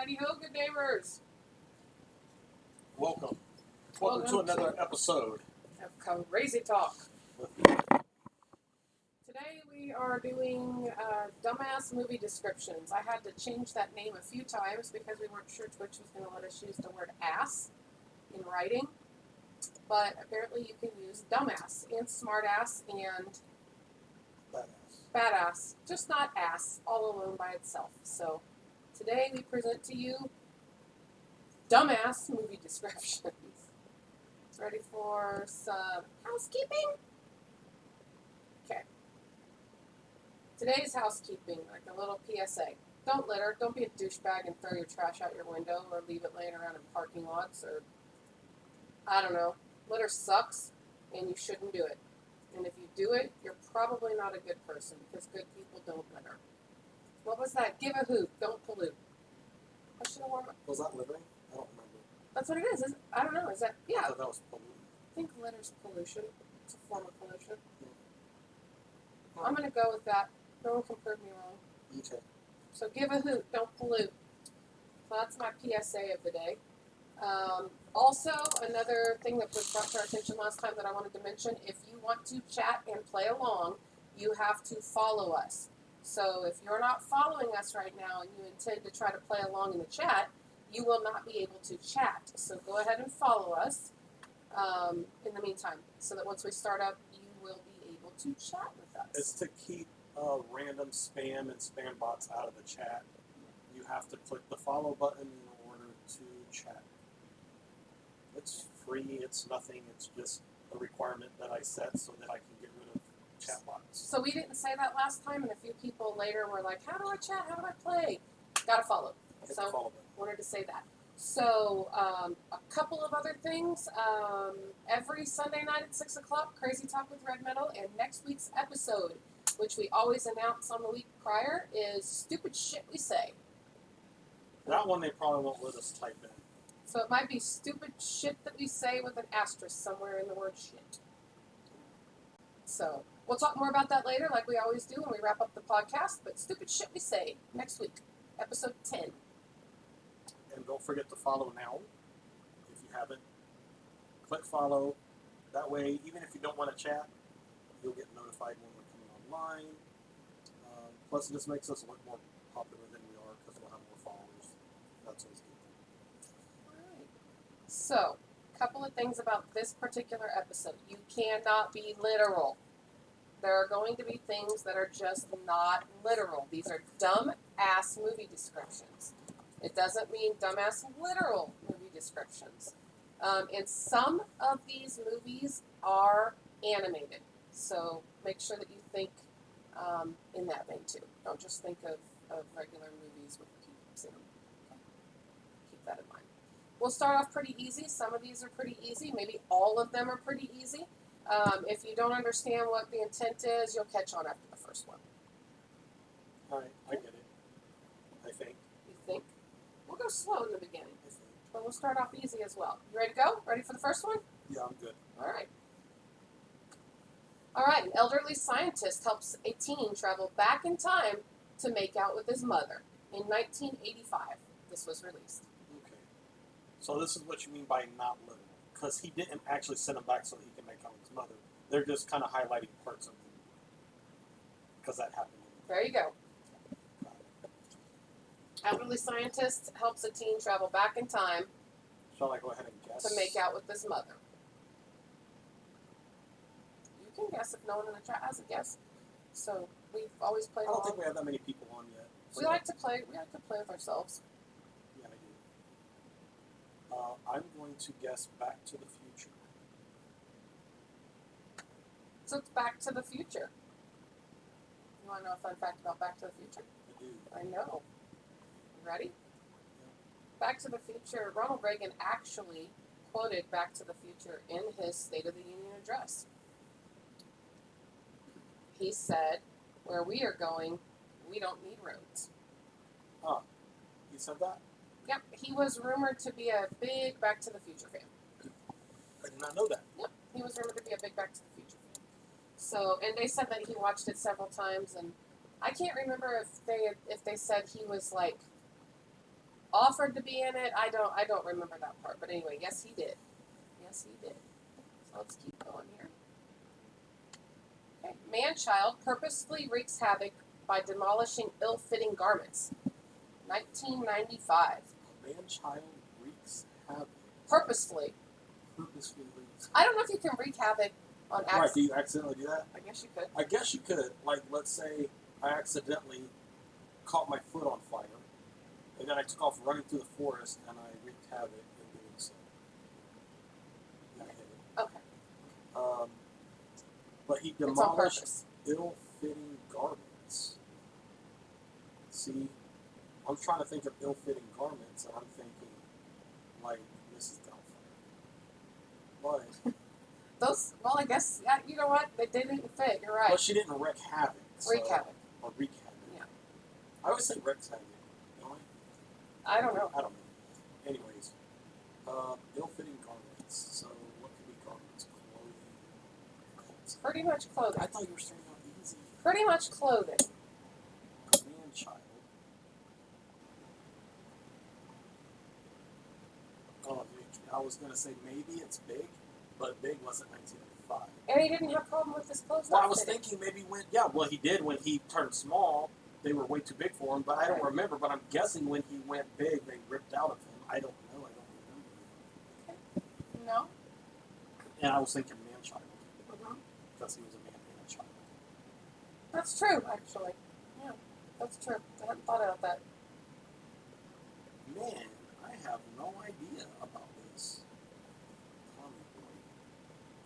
Heidi ho, good neighbors. Welcome to another episode of CraZy Talk. Today we are doing dumbass movie descriptions. I had to change that name a few times because we weren't sure Twitch was going to let us use the word ass in writing. But apparently you can use dumbass and smartass and badass. Just not ass, all alone by itself. So today we present to you dumbass movie descriptions. Ready for some housekeeping? Okay. Today's housekeeping, like a little PSA. Don't litter. Don't be a douchebag and throw your trash out your window or leave it laying around in parking lots or, I don't know. Litter sucks and you shouldn't do it. And if you do it, you're probably not a good person because good people don't litter. What was that? Give a hoot. Don't pollute. I should have worn my... Was that littering? I don't remember. That's what it is. I don't know. Is that... Yeah. I thought that was polluting. I think litter's pollution. It's a form of pollution. Hmm. I'm going to go with that. No one can prove me wrong. Okay. So give a hoot. Don't pollute. So that's my PSA of the day. Also, another thing that was brought to our attention last time that I wanted to mention, if you want to chat and play along, you have to follow us. So if you're not following us right now and you intend to try to play along in the chat, you will not be able to chat. So go ahead and follow us in the meantime, so that once we start up, you will be able to chat with us. It's to keep random spam and spam bots out of the chat. You have to click the follow button in order to chat. It's free, it's nothing, it's just a requirement that I set so that I can get rid of chat bots. So we didn't say that last time, and a few people later were like, how do I chat, how do I play? Gotta follow. Hit So the follow button. wanted to say that. So a couple of other things. Every Sunday night at 6 o'clock, CraZy Talk with ReddMetal, and next week's episode, which we always announce on the week prior, is Stupid Shit We Say. That one they probably won't let us type in. So it might be stupid shit that we say with an asterisk somewhere in the word shit. So we'll talk more about that later, like we always do when we wrap up the podcast. But stupid shit we say next week, episode 10. And don't forget to follow now if you haven't. Click follow. That way, even if you don't want to chat, you'll get notified when we're coming online. Plus, it just makes us look more popular than we are because we'll have more followers. That's always good. So, a couple of things about this particular episode. You cannot be literal. There are going to be things that are just not literal. These are dumb-ass movie descriptions. It doesn't mean dumbass literal movie descriptions. And some of these movies are animated. So make sure that you think in that vein too. Don't just think of regular movies with cubes in them. Okay? Keep that in mind. We'll start off pretty easy. Some of these are pretty easy. Maybe all of them are pretty easy. If you don't understand what the intent is, you'll catch on after the first one. All right, I get it. I think. You think? We'll go slow in the beginning, but we'll start off easy as well. You ready to go? Ready for the first one? Yeah, I'm good. All right. All right, an elderly scientist helps a teen travel back in time to make out with his mother. In 1985, this was released. Okay. So this is what you mean by not literal. Because he didn't actually send him back so that he can make out with his mother. They're just kind of highlighting parts of him. Because that happened. There you go. Elderly scientist helps a teen travel back in time Shall I go ahead and guess? to make out with his mother. You can guess if no one in the chat has a guess. So we've always played I don't along. think we have that many people on yet. We like to play. We like to play with ourselves. Yeah, I do. I'm going to guess Back to the Future. So it's Back to the Future. You want to know a fun fact about Back to the Future? I do. I know. You ready? Back to the Future, Ronald Reagan actually quoted Back to the Future in his State of the Union address. He said, where we are going, we don't need roads. Huh. He said that? Yep, he was rumored to be a big Back to the Future fan. I did not know that. Yep, he was rumored to be a big Back to the Future fan. So, and they said that he watched it several times, and I can't remember if they said he was like offered to be in it. I don't remember that part. But anyway, yes, he did. Yes, he did. So let's keep going here. Okay. Man-child purposefully wreaks havoc by demolishing ill-fitting garments. 1995. Man-child wreaks havoc. Purposefully. Purposefully wreaks. I don't know if you can wreak havoc on accident. Right, do you accidentally do that? I guess you could. I guess you could. Like, let's say I accidentally caught my foot on fire, and then I took off running through the forest, and I wreaked havoc in doing so. And I hit it. Okay. But he It's on demolished purpose. ill-fitting garments. See, I'm trying to think of ill-fitting garments, and I'm thinking, like, Mrs. Doubtfire. But Those, well, I guess, yeah, you know what? They didn't fit. You're right. But she didn't wreak havoc. Wreak havoc. Or wreak havoc. Yeah. I always say wreak havoc. Don't I? I don't know. I don't know. Anyways, ill-fitting garments. So what could be garments? Clothing. It's pretty much clothing. I thought you were starting out easy. Pretty much clothing. Man-child. Oh, I was gonna say maybe it's big, but big wasn't 1995. And he didn't have a problem with his clothes. Well, not I was fitting. thinking maybe when well he did when he turned small. They were way too big for him, but I don't remember. But I'm guessing when he went big, they ripped out of him. I don't know. I don't remember. No. And I was thinking man-child Mm-hmm. because he was a man and a child. That's true, actually. Yeah, that's true. I hadn't thought about that. Man, I have no idea about this. Tommy boy.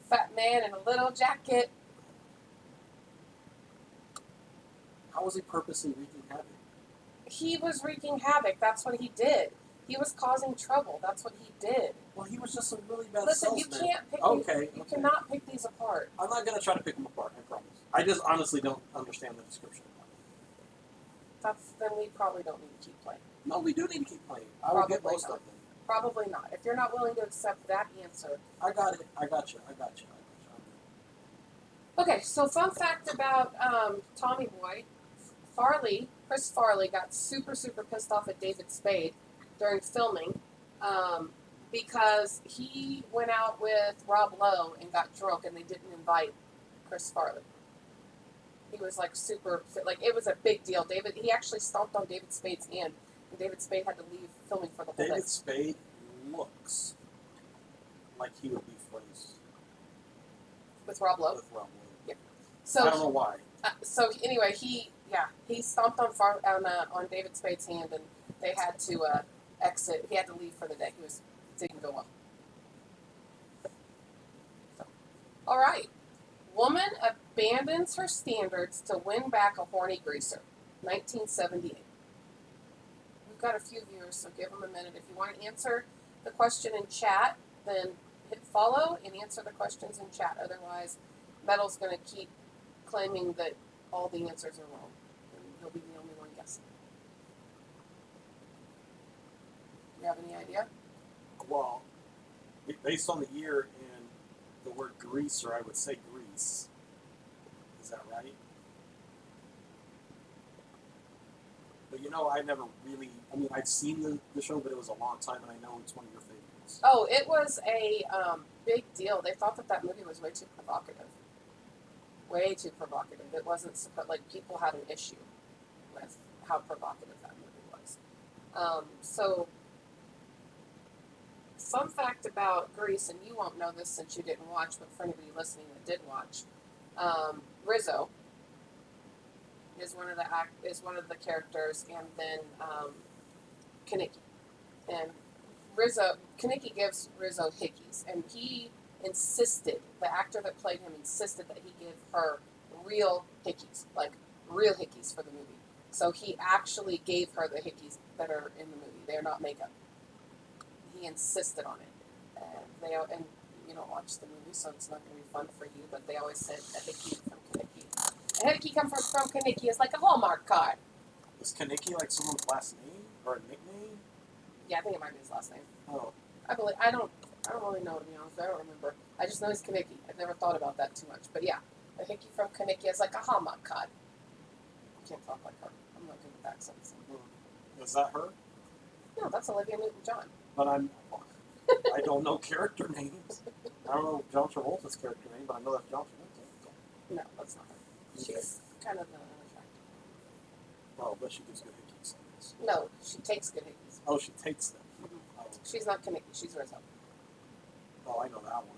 Fat man in a little jacket. How was he purposely wreaking havoc? He was wreaking havoc. That's what he did. He was causing trouble. That's what he did. Well, he was just a really bad Listen, you salesman. can't pick Okay, you okay. cannot pick these apart. I'm not going to try to pick them apart, I promise. I just honestly don't understand the description of it. Then we probably don't need to keep playing. No, we do need to keep playing. I will get Probably most not. of them. Probably not. If you're not willing to accept that answer. I got it. I got you. Okay, so fun fact about Tommy Boy. Chris Farley got super pissed off at David Spade during filming because he went out with Rob Lowe and got drunk and they didn't invite Chris Farley. He was like it was a big deal. He actually stomped on David Spade's hand and David Spade had to leave filming for the whole day. David Spade looks like he would be friends With Rob Lowe? with Rob Lowe. Yeah. So I don't know why. So anyway, he stomped on David Spade's hand, and they had to exit. He had to leave for the day. It didn't go well. So, all right, woman abandons her standards to win back a horny greaser. 1978. We've got a few viewers, so give them a minute. If you want to answer the question in chat, then hit follow and answer the questions in chat. Otherwise, Metal's going to keep claiming that all the answers are wrong, and he'll be the only one guessing. You have any idea? Well, based on the year and the word greaser, I would say Grease. Is that right? But I never really, I'd seen the show, but it was a long time, and I know it's one of your favorites. Oh, it was a big deal. They thought that movie was way too provocative. Way too provocative. It wasn't, people had an issue with how provocative that movie was. So, fun fact about Grease, and you won't know this since you didn't watch, but for anybody listening that did watch, Rizzo is one of the characters, and then Kaneki. And Kaneki gives Rizzo hickeys, and he insisted, the actor that played him insisted that he give her real hickeys for the movie. So he actually gave her the hickeys that are in the movie. They're not makeup. He insisted on it. And you don't watch the movie, so it's not going to be fun for you, but they always said a hickey from Kaneki. A hickey come from Kaneki is like a Hallmark card. Is Kaneki like someone's last name or a nickname? Yeah, I think it might be his last name. Oh. I don't really know, to be honest. I don't remember. I just know he's Kaneki. I've never thought about that too much. But yeah, a hickey from Kaneki is like a Hallmark card. I can't talk like her. I'm not good with accents. Is that her? No, that's Olivia Newton-John. But I don't know character names. I don't know John Travolta's character name, but I know that's John Travolta. No, that's not her. She's kind of unattractive. Oh, but she gives good hickeys. No, she takes good hickeys. Oh, she takes them. Mm-hmm. Oh, She's not Kaneki, she's Rizzo. oh, I know that one.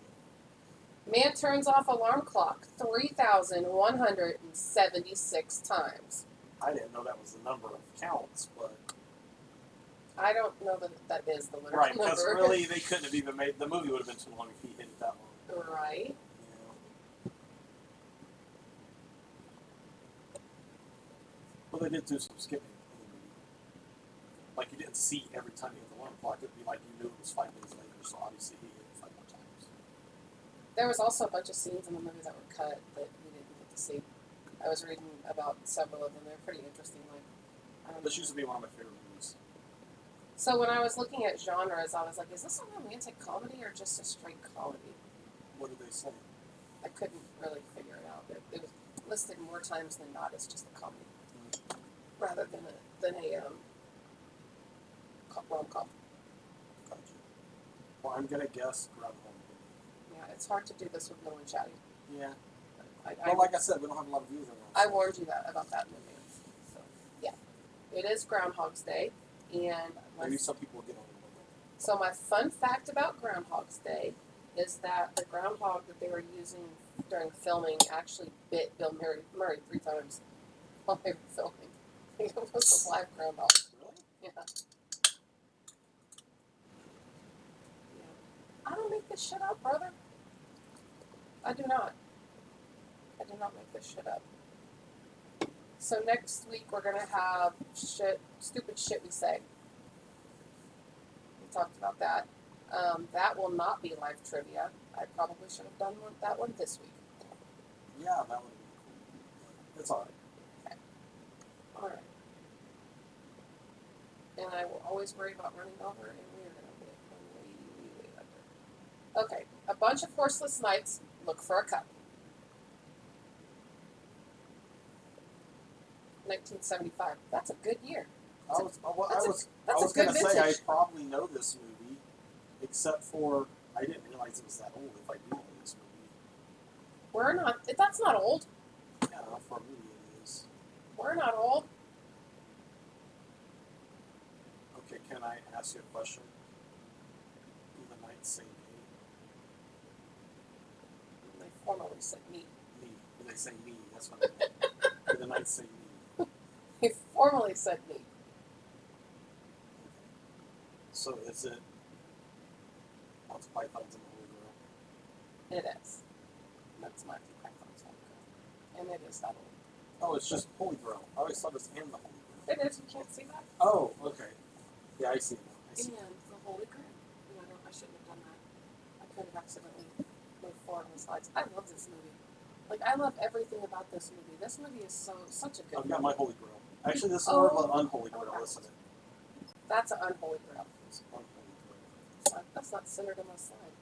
Man turns off alarm clock 3,176 times. I didn't know that was the number of counts, but I don't know that is the literal right, number. because really they couldn't have even made the movie would have been too long if he hit it that long. Right. You know? Well, they did do some skipping in the movie. Like you didn't see every time he hit the alarm clock. It'd be like you knew it was 5 days later, so obviously he hit it 5 more times. There was also a bunch of scenes in the movie that were cut that we didn't get to see. I was reading about several of them. They're pretty interesting. Like, This used to be one of my favorite movies. So when I was looking at genres, I was like, is this a romantic comedy or just a straight comedy? What did they say? I couldn't really figure it out. It was listed more times than not as just a comedy, rather than a rom-com. Gotcha. Well, I'm gonna guess Groundhog Day. Yeah, it's hard to do this with no one chatting. Yeah. I Well, like I said, we don't have a lot of views on that. I warned you about that in advance. So yeah, it is Groundhog's Day, and Maybe some people will get on it. so my fun fact about Groundhog's Day is that the groundhog that they were using during filming actually bit Bill Murray 3 times while they were filming. I think it was a live groundhog. Really? Yeah. I don't make this shit up, brother. I do not. I do not make this shit up. So next week we're gonna have stupid shit we say. We talked about that. That will not be live trivia. I probably should have done that one this week. Yeah, that would be cool. It's alright. Okay. All right. And I will always worry about running over, and we are gonna get way under. Okay. A bunch of horseless knights look for a cup. 1975. That's a good year. I was That's a gonna good say I vintage. probably know this movie, except for I didn't realize it was that old. If I do know this movie, We're not. That's not old. yeah, for a movie it is. We're not old. Okay, can I ask you a question? Do the knights say me? They formerly said me. Me. Do they say me? That's what I meant. Do the knights say me? They formerly said me. So is it Monty Python's and the Holy Grail? It is. That's my Python's Holy Grail. And it is that old. Oh, it's just Holy Grail. I always thought it was in the Holy Grail. It is. You can't see that. Oh, okay. Yeah, I see it now. I see And it. the Holy Grail. No, I shouldn't have done that. I could have accidentally moved forward on the slides. I love this movie. Like, I love everything about this movie. This movie is such a good I've got movie. my Holy Grail. Actually, this is more of an unholy Oh, grail, wow. isn't it? That's an unholy grail. It's an unholy grail. That's not centered on my slide.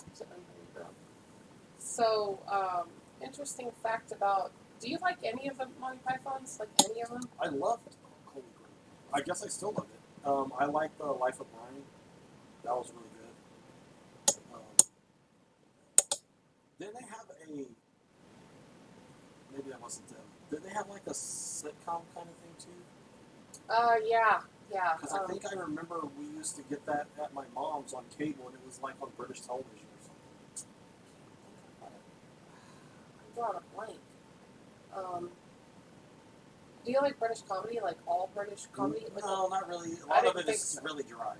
It's an unholy grail. So, interesting fact about. Do you like any of the Monty Pythons? Like any of them? I loved Holy Grail. I guess I still love it. I like the Life of Brian. That was really good. Didn't they have a? Maybe that wasn't them. Did they have like a sitcom kind of thing too? Yeah. Because I think I remember we used to get that at my mom's on cable, and it was like on British television or something. I'm drawing a blank. Do you like British comedy? Like all British comedy? Like, No, not really. A I lot of didn't it think is so. really dry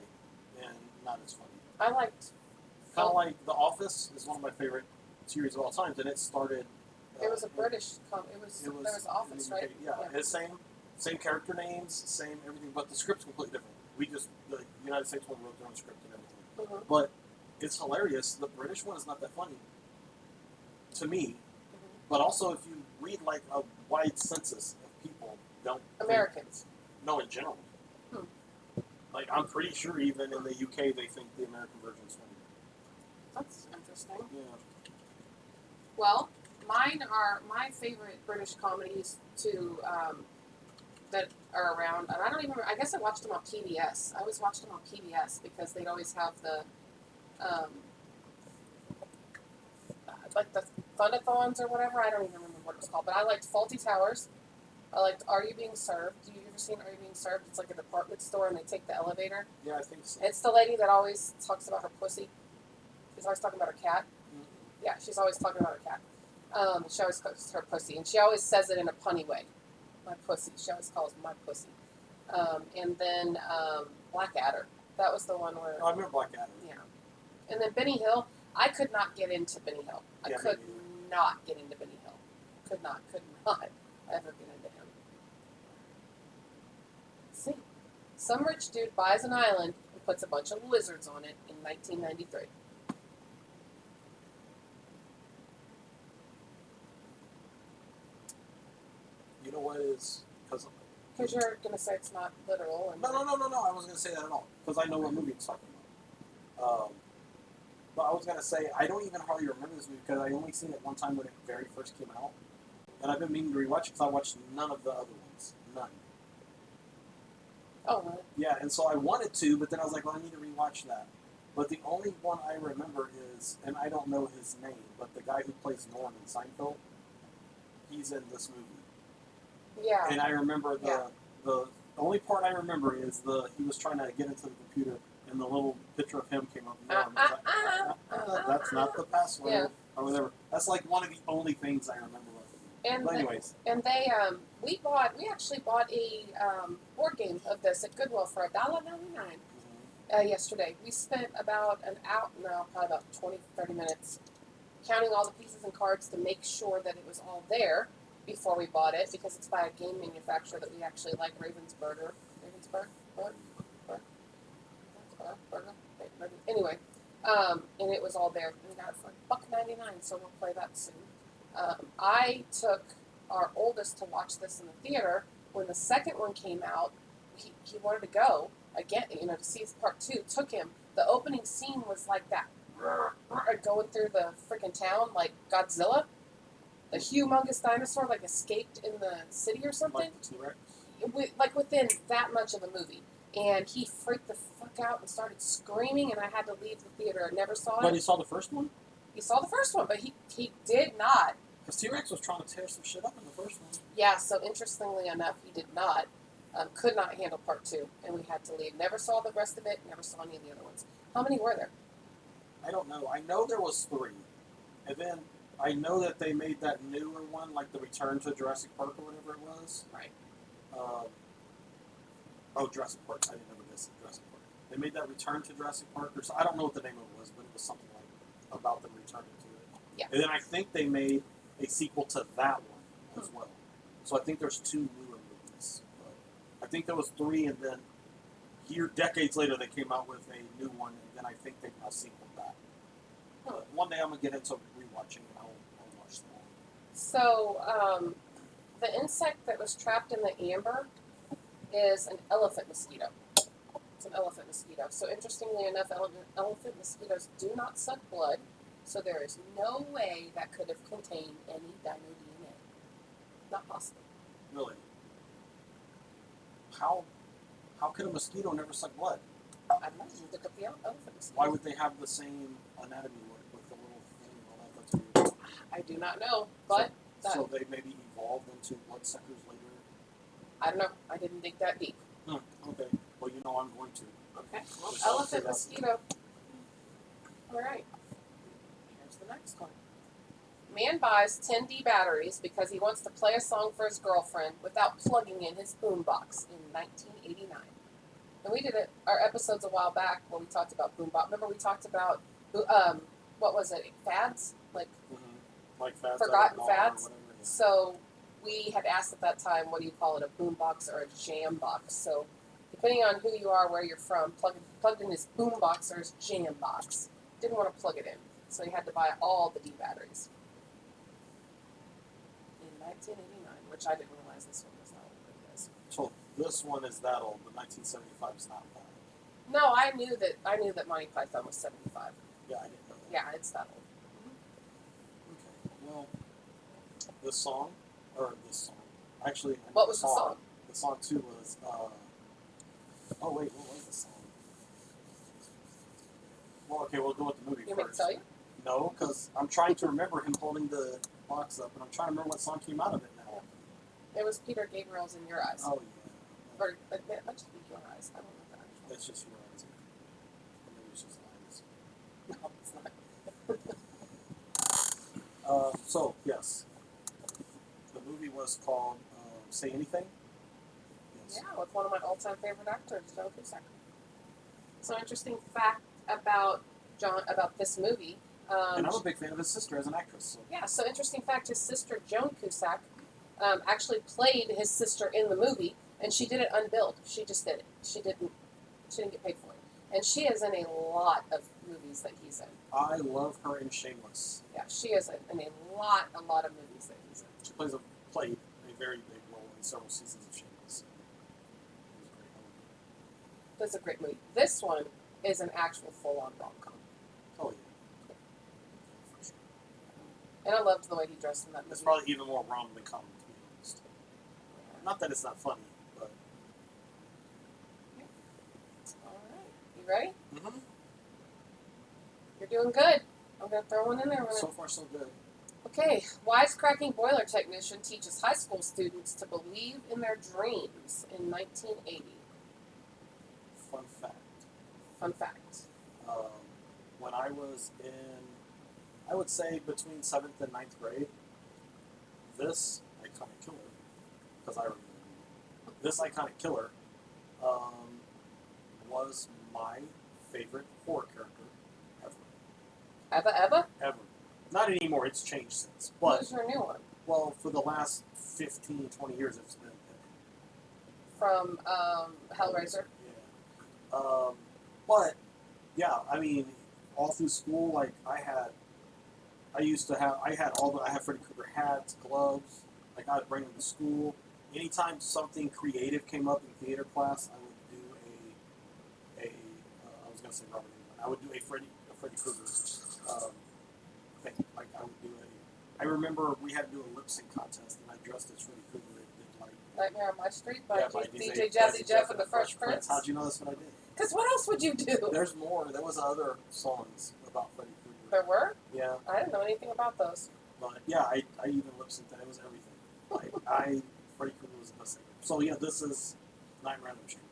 and not as funny. I liked. Kind of like The Office is one of my favorite series of all time, and it started. It was a British comedy. There was Office, in the UK. right? Yeah, it's same character names, same everything, but the script's completely different. We just the United States one wrote their own script and everything. Mm-hmm. But it's hilarious. The British one is not that funny to me. Mm-hmm. But also, if you read like a wide census of people, don't Americans. No, in general. Like I'm pretty sure even in the UK they think the American version is funny. That's interesting. Yeah. Well, mine are my favorite British comedies that are around, and I don't even. I guess I watched them on PBS. I always watched them on PBS because they'd always have the, like the Fundathons or whatever. I don't even remember what it was called, but I liked Faulty Towers. I liked Are You Being Served? Do you ever seen Are You Being Served? It's like a department store, and they take the elevator. Yeah, I think so. It's the lady that always talks about her pussy. She's always talking about her cat. Mm-hmm. Yeah, she's always talking about her cat. She always calls her pussy, and she always says it in a punny way. My pussy. She always calls my pussy. And then Blackadder. That was the one where. Oh, I remember Blackadder. Yeah. And then Benny Hill. I could not get into Benny Hill. I could not get into Benny Hill. Could not ever get into him. Let's see. Some rich dude buys an island and puts a bunch of lizards on it in 1993. You know what is because you're gonna say it's not literal. And no. I wasn't gonna say that at all because I know what movie it's talking about. But I was gonna say I don't even hardly remember this movie because I only seen it one time when it very first came out, and I've been meaning to rewatch it because I watched none of the other ones, none. Oh, really? Yeah, and so I wanted to, but then I was like, well, I need to rewatch that. But the only one I remember is, and I don't know his name, but the guy who plays Norm in Seinfeld, he's in this movie. Yeah. And I remember the only part I remember is he was trying to get into the computer, and the little picture of him came up. Norm. That's not the password or whatever. That's like one of the only things I remember. But anyways. And they we actually bought a board game of this at Goodwill for $1.99 yesterday. We spent about probably about 20, 30 minutes counting all the pieces and cards to make sure that it was all there before we bought it, because it's by a game manufacturer that we actually like, Ravensburg. Anyway, and it was all there. We got it for $1.99, so we'll play that soon. I took our oldest to watch this in the theater. When the second one came out, he wanted to go again, to see part 2. Took him. The opening scene was like that, going through the freaking town like Godzilla. The humongous dinosaur like escaped in the city or something. Like the T-Rex? Like within that much of a movie. And he freaked the fuck out and started screaming, and I had to leave the theater. I never saw it. But he saw the first one? He saw the first one, but he did not. Because T-Rex was trying to tear some shit up in the first one. Yeah, so interestingly enough, he did not. Could not handle part 2, and we had to leave. Never saw the rest of it, never saw any of the other ones. How many were there? I don't know. I know there was 3. And then I know that they made that newer one, like the Return to Jurassic Park or whatever it was. Right. Jurassic Park. I didn't know this. Jurassic Park. They made that Return to Jurassic Park, or so. I don't know what the name of it was, but it was something like about them returning to it. Yeah. And then I think they made a sequel to that one as well. So I think there's 2 newer movies. But I think there was 3, and then here, decades later, they came out with a new one, and then I think they've now sequeled that. But one day I'm going to get into rewatching, and I'll watch that one. So, the insect that was trapped in the amber is an elephant mosquito. It's an elephant mosquito. So interestingly enough, elephant mosquitoes do not suck blood, so there is no way that could have contained any dino DNA. Not possible. Really? How could a mosquito never suck blood? I don't know. You look up the elephant mosquito. Why would they have the same anatomy with the little thing and all that? That's weird. I do not know, but... So they maybe evolved into bloodsuckers later? I don't know. I didn't dig that deep. Okay. Well, I'm going to. Okay. Well, elephant mosquito. All right. Here's the next one. Man buys 10D batteries because he wants to play a song for his girlfriend without plugging in his boombox in 1989. And we did our episodes a while back where we talked about boombox. Remember we talked about, what was it, fads? Like fads. Forgotten fads. So we had asked at that time, what do you call it, a boombox or a jam box? So depending on who you are, where you're from, plugged in his boombox or his jam box. Didn't want to plug it in, so he had to buy all the D batteries. In 1989, which I didn't realize this one was that old, but it is. So this one is that old, but 1975 is not that old. No, I knew that Monty Python was 75. Yeah, I didn't know that. Yeah, it's that old. Okay, well, this song, actually... What was the song? The song 2 was, oh wait, what was the song? Well, okay, we'll go with the movie You want me to first. tell you? No, because I'm trying to remember him holding the box up, and I'm trying to remember what song came out of it now. It was Peter Gabriel's In Your Eyes. Oh, yeah. Or, that might just be Your Eyes. I don't know that actually. That's just your eyes. Or maybe it's just eyes. No, it's not. So, yes. The movie was called Say Anything? Yes. Yeah, with one of my all-time favorite actors, John Cusack. So, interesting fact about this movie. And I'm a big fan of his sister as an actress. So. Yeah, so interesting fact, his sister, Joan Cusack, actually played his sister in the movie, and she did it unbilled. She just did it. She didn't get paid for it. And she is in a lot of movies that he's in. I love her in Shameless. Yeah, she is in a lot of movies that he's in. She played a very big role in several seasons of Shameless. It was great. That's a great movie. This one is an actual full-on rom-com. Oh, yeah. For sure. And I loved the way he dressed in that movie. It's probably even more rom than comedy, to be honest. Not that it's not funny, but... All right. You ready? Mm-hmm. You're doing good. I'm going to throw one in there. So far, so good. Okay. Wisecracking boiler technician teaches high school students to believe in their dreams in 1980. Fun fact. Fun fact. When I was in, I would say between 7th and 9th grade, this iconic killer, because I remember this iconic killer, was my favorite horror character ever. Ever? Not anymore, it's changed since. But, Who's your new one? well, for the last 15, 20 years, it's been From Hellraiser? Yeah. But, yeah, I mean, all through school, like, I had Freddy Krueger hats, gloves, like, I'd bring them to school. Anytime something creative came up in theater class, I would do I was going to say Robert Englund. I would do a Freddy Krueger thing. Like, I remember we had to do a lip sync contest, and I dressed as Freddy Krueger and did, like... Nightmare on My Street by by DJ Jazzy Jeff and the Fresh Prince. How'd you know that's what I did? Because what else would you do? There's more. There was other songs about Freddy Krueger. There were? Yeah. I didn't know anything about those. But yeah, I even lip synced that. It was everything. Like Freddy Krueger was the best singer. So yeah, this is Nightmare on Elm Street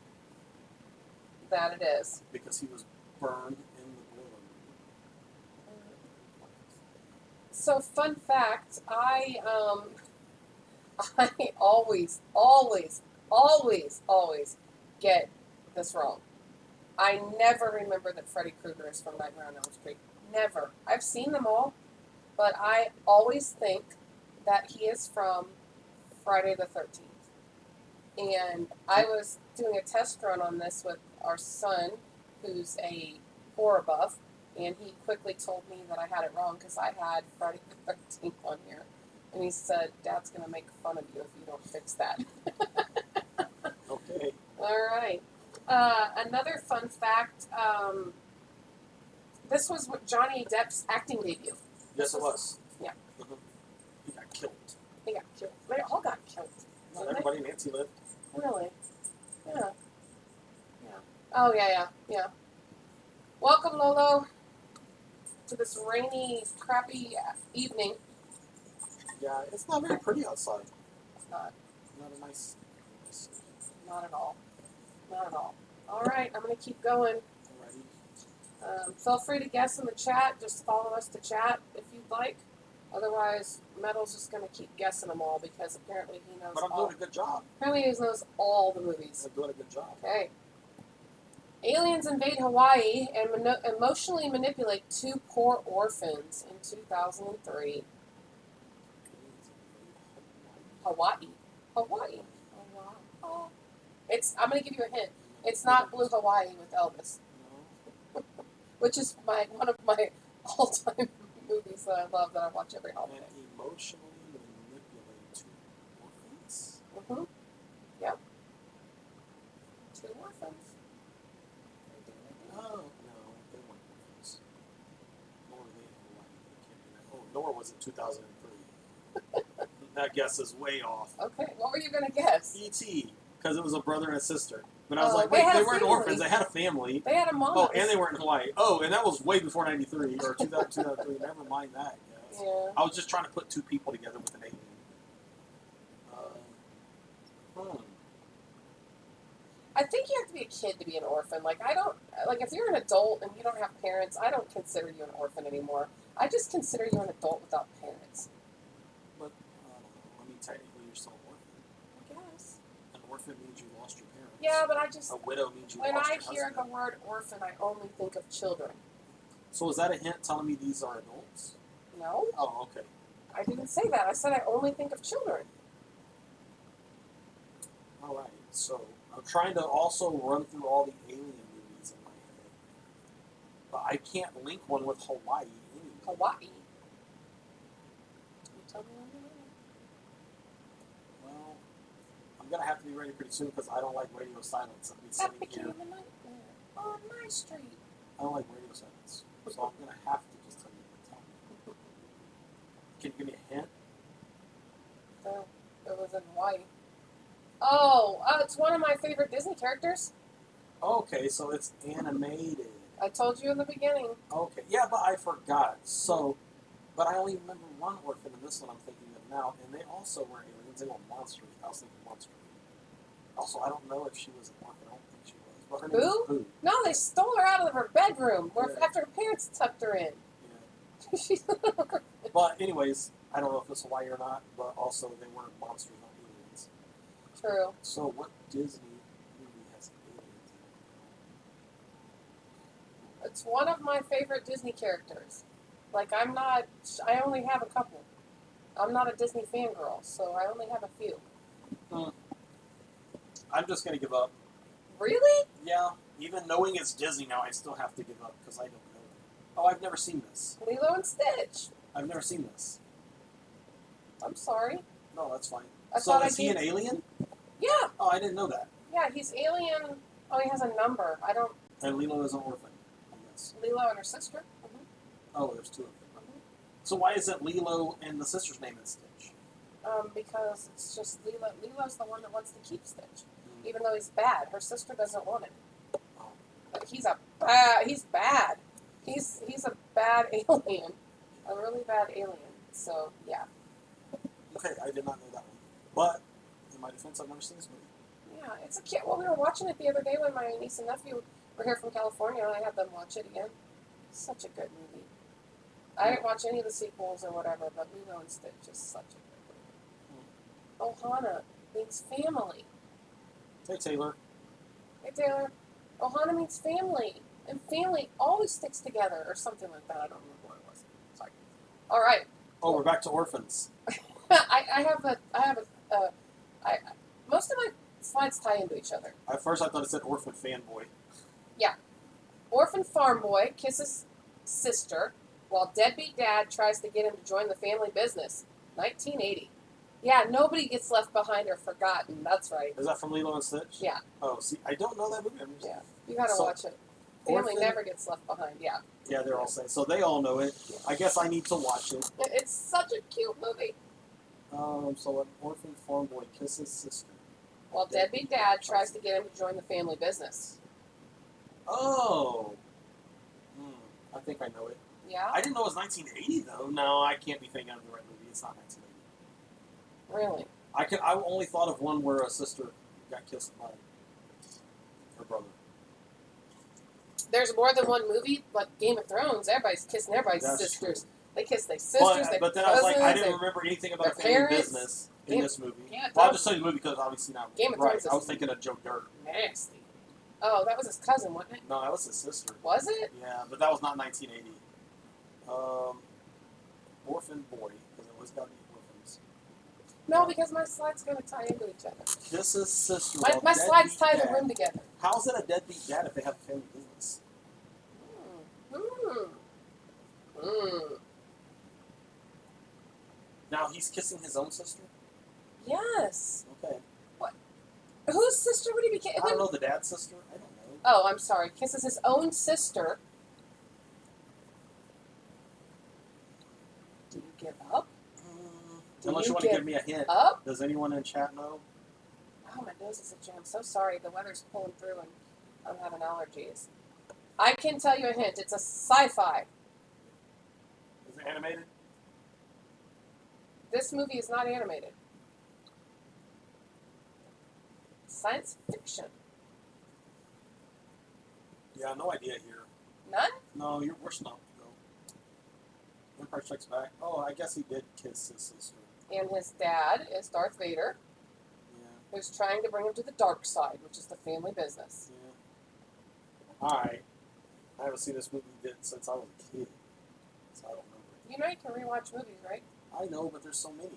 That it is. because he was burned in the boiler. So, fun fact, I always get this wrong. I never remember that Freddy Krueger is from Nightmare on Elm Street. Never. I've seen them all, but I always think that he is from Friday the 13th. And I was doing a test run on this with our son, who's a horror buff, and he quickly told me that I had it wrong because I had Friday the 13th on here. And he said, Dad's going to make fun of you if you don't fix that. Okay. All right. Another fun fact, this was Johnny Depp's acting debut. Yes, it was. Yeah. Mm-hmm. He got killed. He got killed. They all got killed. Not didn't everybody. Nancy lived. they? Really? Yeah. Yeah. Oh, yeah. Welcome, Lolo, to this rainy, crappy evening. Yeah, it's not very pretty outside. It's not. Not a nice. Not at all. Not at all. All right, I'm going to keep going. Alrighty. Feel free to guess in the chat. Just follow us to chat if you'd like. Otherwise, Metal's just going to keep guessing them all because apparently he knows But I'm all. doing a good job. Apparently he knows all the movies. I'm doing a good job. Okay. Aliens invade Hawaii and emotionally manipulate two poor orphans in 2003. Hawaii. Oh, wow. I'm going to give you a hint. It's not Blue Hawaii with Elvis, No. which is one of my all-time movies that I love that I watch every holiday. And emotionally manipulate two orphans. Mm-hmm. Yep. Two orphans. Oh, no, they weren't orphans. Nor were they in Hawaii. They can't do that. Oh, nor was it 2003. That guess is way off. Okay, what were you going to guess? E.T. because it was a brother and a sister. But I was Oh, like, they wait, had they a weren't family. orphans. They had a family. They had a mom. Oh, and they weren't in Hawaii. Oh, and that was way before 93 or 2003. Never mind that, I guess. Yeah. I was just trying to put two people together with an alien. I think you have to be a kid to be an orphan. Like, I don't, like, if you're an adult and you don't have parents, I don't consider you an orphan anymore. I just consider you an adult without parents. But, I mean, technically you're still an orphan. I guess. An orphan means you lost your parents. Yeah, but I just, A widow means you when lost I your hear husband. the word orphan, I only think of children. So is that a hint telling me these are adults? No, Oh, okay. I didn't say that. I said I only think of children. All right. So I'm trying to also run through all the alien movies in my head, but I can't link one with Hawaii anyway. Hawaii. You tell me when you're ready. Well, I'm gonna have to be ready pretty soon because I don't like radio silence. I'll be That sitting became here. a nightmare on my street. I don't like radio silence, so I'm gonna have to just tell you what to tell me. Can you give me a hint? So, it was in Hawaii. Oh, it's one of my favorite Disney characters. Okay, so it's animated. I told you in the beginning. Okay, yeah, but I forgot. So, but I only remember one orphan in this one I'm thinking of now, and they also were aliens. They were monsters. I was thinking monster. Also, I don't know if she was an orphan. I don't think she was. But her name was Boo. No, they stole her out of her bedroom Yeah. after her parents tucked her in. Yeah. She's But anyways, I don't know if it's Hawaii or not, but also they weren't monsters, not aliens. true. So what Disney movie has aliens in it? It's one of my favorite Disney characters. Like, I only have a couple. I'm not a Disney fangirl, so I only have a few. I'm just gonna give up. Really? Yeah, even knowing it's Disney now, I still have to give up because I don't know it. Oh, I've never seen this. Lilo and Stitch. I've never seen this. I'm sorry. No, that's fine. I So thought is he an alien? Yeah. Oh, I didn't know that. Yeah, he's alien. Oh, he has a number. I don't. And Lilo is an orphan, I guess. Lilo and her sister. Oh, there's two of them. So why isn't Lilo and the sister's name in Stitch? Because it's just Lilo. Lilo's the one that wants to keep Stitch, even though he's bad. Her sister doesn't want him. Oh. But he's bad. He's a bad alien, a really bad alien. So yeah. Okay, I did not know that one. But in my defense, I've never seen this movie. Yeah, it's a kid. Well, we were watching it the other day when my niece and nephew were here from California, and I had them watch it again. Such a good movie. I didn't watch any of the sequels or whatever, but Lilo and Stitch is such a good movie. Ohana means family. Hey, Taylor. Hey, Taylor. Ohana means family, and family always sticks together, or something like that. I don't remember what it was. Sorry. All right. Oh, we're back to orphans. Most of my slides tie into each other. At first, I thought it said orphan fanboy. Orphan farm boy kisses sister while deadbeat dad tries to get him to join the family business. 1980. Yeah, nobody gets left behind or forgotten. That's right. Is that from Lilo and Stitch? Yeah. Oh, see, I don't know that movie. Yeah, you gotta So, watch it. Family Orphan- never gets left behind. Yeah. Yeah, they're all saying. So they all know it. I guess I need to watch it. It's such a cute movie. So an orphan farm boy kisses sister. While deadbeat dad tries to get him to join the family business. Oh. I think I know it. Yeah? I didn't know it was 1980 though. No, I can't be thinking of the right movie. It's not 1980. Really? I only thought of one where a sister got kissed by her brother. There's more than one movie, but Game of Thrones, everybody's kissing everybody's That's sisters. They kiss their sisters, But their then I was like, I cousins, didn't remember anything about their family parents. business in Game- this movie. Game of Well, I'll Thrones just tell you the movie because obviously not. Game of right. Thrones is- I was thinking of Joe Dirt. nasty. Oh, that was his cousin, wasn't it? No, that was his sister. Was it? Yeah, but that was not 1980. Orphan boy, because it always got to be orphans. No, because my slides going to tie into each other. Kisses sister. My while slides deadbeat tie the dad- room together. How's it a deadbeat dad if they have a family business? Now he's kissing his own sister? Yes. Okay. Whose sister would he be kissing? I don't know the dad's sister. I don't know. Oh, I'm sorry. Kisses his own sister. Do you give up? Do Unless you you want to give give me a hint. up? Does anyone in chat know? Oh, my nose is itching. I'm so sorry. The weather's pulling through and I'm having allergies. I can tell you a hint. It's a sci-fi. Is it animated? This movie is not animated. Science fiction. Yeah, no idea here. None? No, we're stumped, though. Empire Strikes Back. Oh, I guess he did kiss his sister. And his dad is Darth Vader, Yeah. who's trying to bring him to the dark side, which is the family business. Yeah. Alright. I haven't seen this movie since I was a kid. So I don't remember. You know you can rewatch movies, right? I know, but there's so many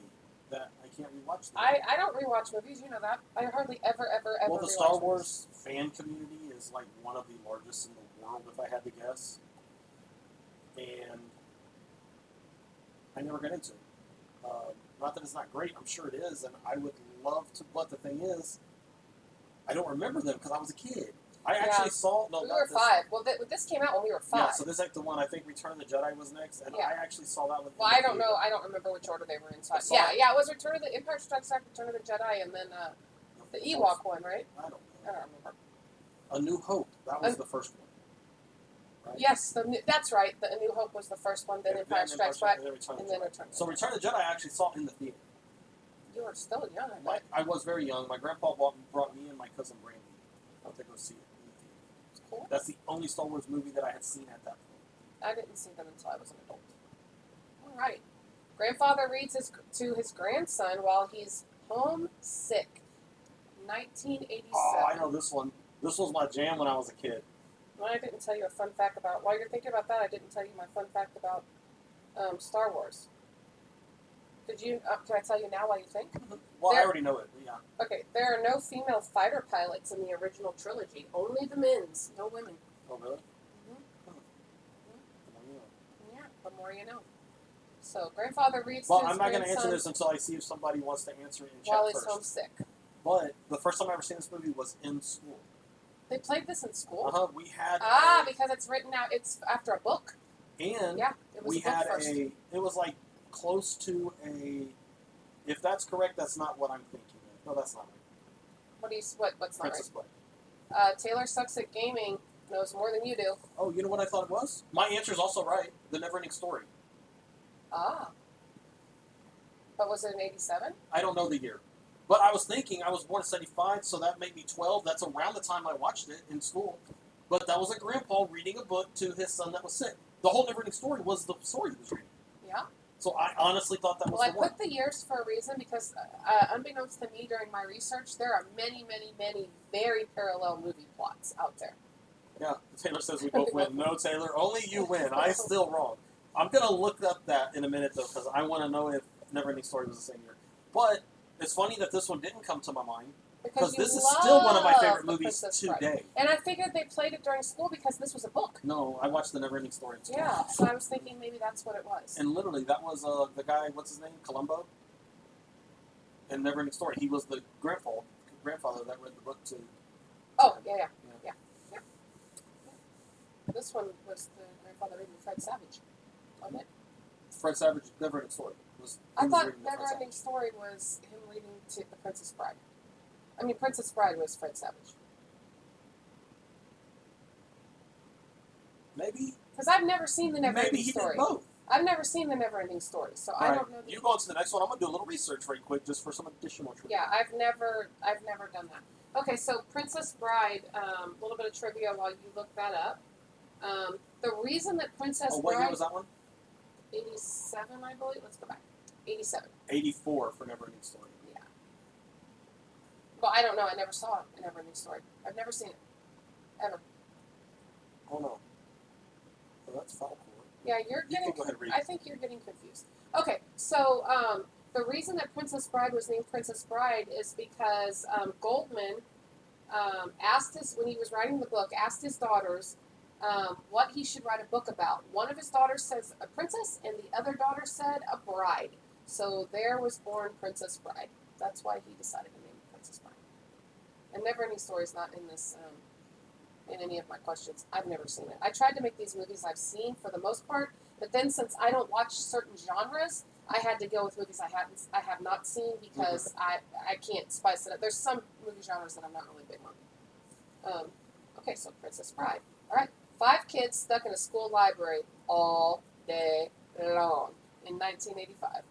that I can't rewatch them. I don't rewatch movies, you know that. I hardly ever Well, the rewatch Star movies. Wars fan community is like one of the largest in the world, if I had to guess. And I never got into it. Not that it's not great, I'm sure it is, and I would love to. But the thing is, I don't remember them because I was a kid. I actually saw. No, we not were this. 5. Well, this came out when we were 5. Yeah, so this is like the one I think Return of the Jedi was next, and Yeah. I actually saw that one. Well, I don't know. I don't remember which order they were in. I saw Yeah, it. yeah. It was Return of the Empire Strikes Back, Return of the Jedi, and then the Ewok one, right? I don't I know. don't remember. A New Hope. That was the first one. Right? Yes, that's right. The A New Hope was the first one. Then And Empire Strikes Back, and then Return of and the then Jedi. Return. So Return of the Jedi I actually saw in the theater. You were still young. I bet. I was very young. My grandpa brought me and my cousin Brandy out to go see it in the theater. It's cool. That's the only Star Wars movie that I had seen at that point. I didn't see them until I was an adult. All right. Grandfather reads to his grandson while he's homesick. 1987. Oh, I know this one. This was my jam when I was a kid. Well, I didn't tell you a fun fact about. While you're thinking about that, I didn't tell you my fun fact about Star Wars. Did you? Can I tell you now while you think? Well, I already know it. Yeah. Okay, there are no female fighter pilots in the original trilogy. Only the men's, no women. Oh, really? Yeah, the more you know. So, grandfather reads Well, to his I'm not going to grandson answer this until I see if somebody wants to answer it in while chat he's first. homesick. But the first time I ever seen this movie was in school. They played this in school? We had because it's written out, it's after a book. and Yeah, it was we a book had first. it was like close to a, if that's correct, that's not what I'm thinking of. No, that's not right. What's not Princess Bride. right? Taylor sucks at gaming, knows more than you do. Oh, you know what I thought it was? My answer is also right. The Neverending Story. Ah. But was it in 87? I don't know the year. But I was thinking, I was born in 75, so that made me 12. That's around the time I watched it in school. But that was a grandpa reading a book to his son that was sick. The whole Neverending Story was the story he was reading. Yeah. So I honestly thought that was Well, the I one. put the years for a reason because, unbeknownst to me during my research, there are many, many, many very parallel movie plots out there. Yeah, Taylor says we both win. No, Taylor, only you win. I'm still wrong. I'm going to look up that in a minute, though, because I want to know if Neverending Story was the same year. But it's funny that this one didn't come to my mind, because this is still one of my favorite movies today. And I figured they played it during school because this was a book. No, I watched the Neverending Story in school. Yeah, so I was thinking maybe that's what it was. And literally, that was the guy, what's his name? Columbo? In Neverending Story. He was the grandfather that read the book to... Oh, yeah. This one was the grandfather reading Fred Savage, wasn't it? Fred Savage, Neverending Story. I thought Neverending Story was him reading to The Princess Bride. I mean, Princess Bride was Fred Savage. Maybe. Because I've never seen the Neverending Maybe he Story. did both. I've never seen the Neverending Story, so I don't know. You go on to the next one. I'm gonna do a little research right quick, just for some additional trivia. Yeah, I've never done that. Okay, so Princess Bride. A little bit of trivia while you look that up. The reason that Princess Oh, what Bride. year was that one? 87, I believe. Let's go back. 87. 84 for Neverending Story. Yeah. Well, I don't know. I never saw it. A Neverending Story. I've never seen it. Ever. Oh no. So that's Falcor. Yeah, you're You getting. can go ahead and read. I think you're getting confused. Okay, so the reason that Princess Bride was named Princess Bride is because Goldman asked when he was writing the book, asked his daughters what he should write a book about. One of his daughters says a princess, and the other daughter said a bride. So there was born Princess Bride. That's why he decided to name it Princess Bride. And Neverending Story is not in this. In any of my questions. I've never seen it. I tried to make these movies I've seen for the most part But then since I don't watch certain genres, I had to go with movies I have not seen because I can't spice it up. There's some movie genres that I'm not really big on. Okay, so Princess Bride. All right, 5 kids stuck in a school library all day long in 1985.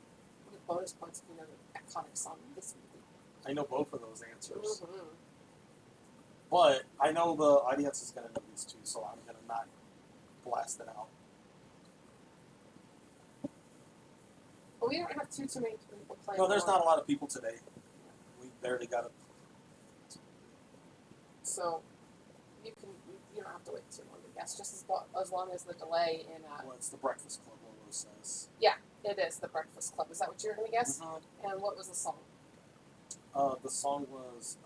You get bonus points if you know the iconic song in this movie. I know both of those answers. Mm-hmm. But I know the audience is going to know these two, so I'm going to not blast it out. But we don't have too many people playing. No, there's not a lot of people today. We barely got it. So you don't have to wait too long to guess, just as long as the delay in. Well, it's the Breakfast Club logo says. Yeah, it is the Breakfast Club. Is that what you were going to guess? Mm-hmm. And what was the song? The song was.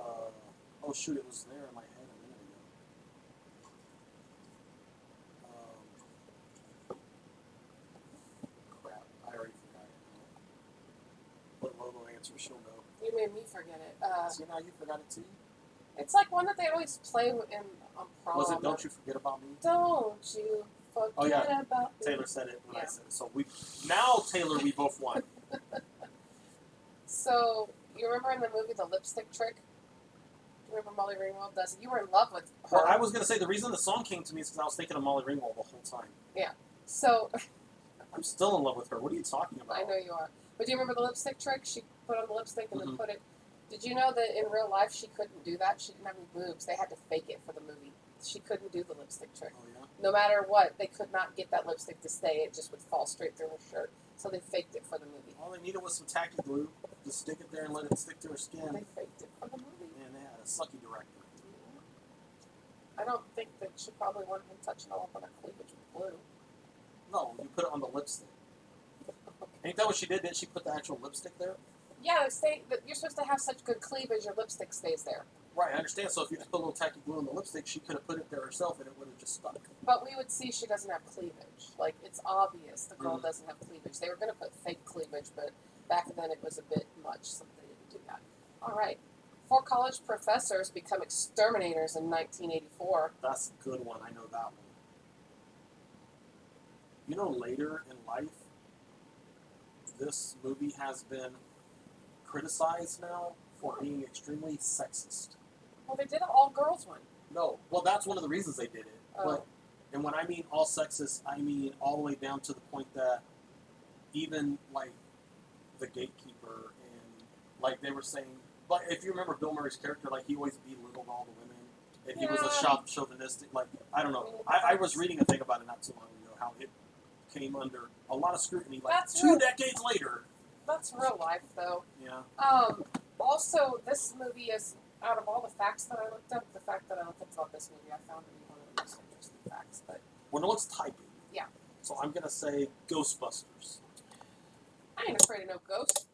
Oh shoot! It was there in my head a minute ago. Crap! I already forgot it. What logo answer she'll know? You made me forget it. See, now you forgot it too. It's like one that they always play on prom. Was it "Don't You Forget About Me"? Don't you forget about me. Taylor said it when I said it. So Taylor, we both won. So you remember in the movie The Lipstick Trick? You remember Molly Ringwald does it? You were in love with her. Well, I was going to say the reason the song came to me is because I was thinking of Molly Ringwald the whole time. Yeah. So I'm still in love with her. What are you talking about? I know you are. But do you remember the lipstick trick? She put on the lipstick and then put it. Did you know that in real life she couldn't do that? She didn't have any boobs. They had to fake it for the movie. She couldn't do the lipstick trick. Oh, yeah? No matter what, they could not get that lipstick to stay. It just would fall straight through her shirt. So they faked it for the movie. All they needed was some tacky glue. Just stick it there and let it stick to her skin. They faked it for the movie. Man, they had a sucky director. I don't think that she probably wanted him touching all up on her cleavage with glue. No, you put it on the lipstick. Ain't that what she did? Didn't she put the actual lipstick there? Yeah, they say that you're supposed to have such good cleavage, your lipstick stays there. Right, I understand. So if you just put a little tacky glue on the lipstick, she could have put it there herself and it would have just stuck. But we would see she doesn't have cleavage. Like, it's obvious the girl doesn't have cleavage. They were going to put fake cleavage, but back then it was a bit much, so they didn't do that. All right. 4 college professors become exterminators in 1984. That's a good one. I know that one. You know, later in life, this movie has been criticized now for being extremely sexist. Well, they did an all-girls one. No. Well, that's one of the reasons they did it. Oh. And when I mean all sexist, I mean all the way down to the point that even, like, the gatekeeper and, like, they were saying, like, if you remember Bill Murray's character, like, he always belittled all the women. And he was a chauvinistic, like, I don't know. I was reading a thing about it not too long ago, how it came under a lot of scrutiny, like, That's 2 decades later. That's real life, though. Yeah. Also, this movie is, out of all the facts that I looked up, the fact that I looked up about this movie, I found to be one of the most interesting facts. But Well, no one's typing. Yeah. So I'm going to say Ghostbusters. I ain't afraid of no ghosts.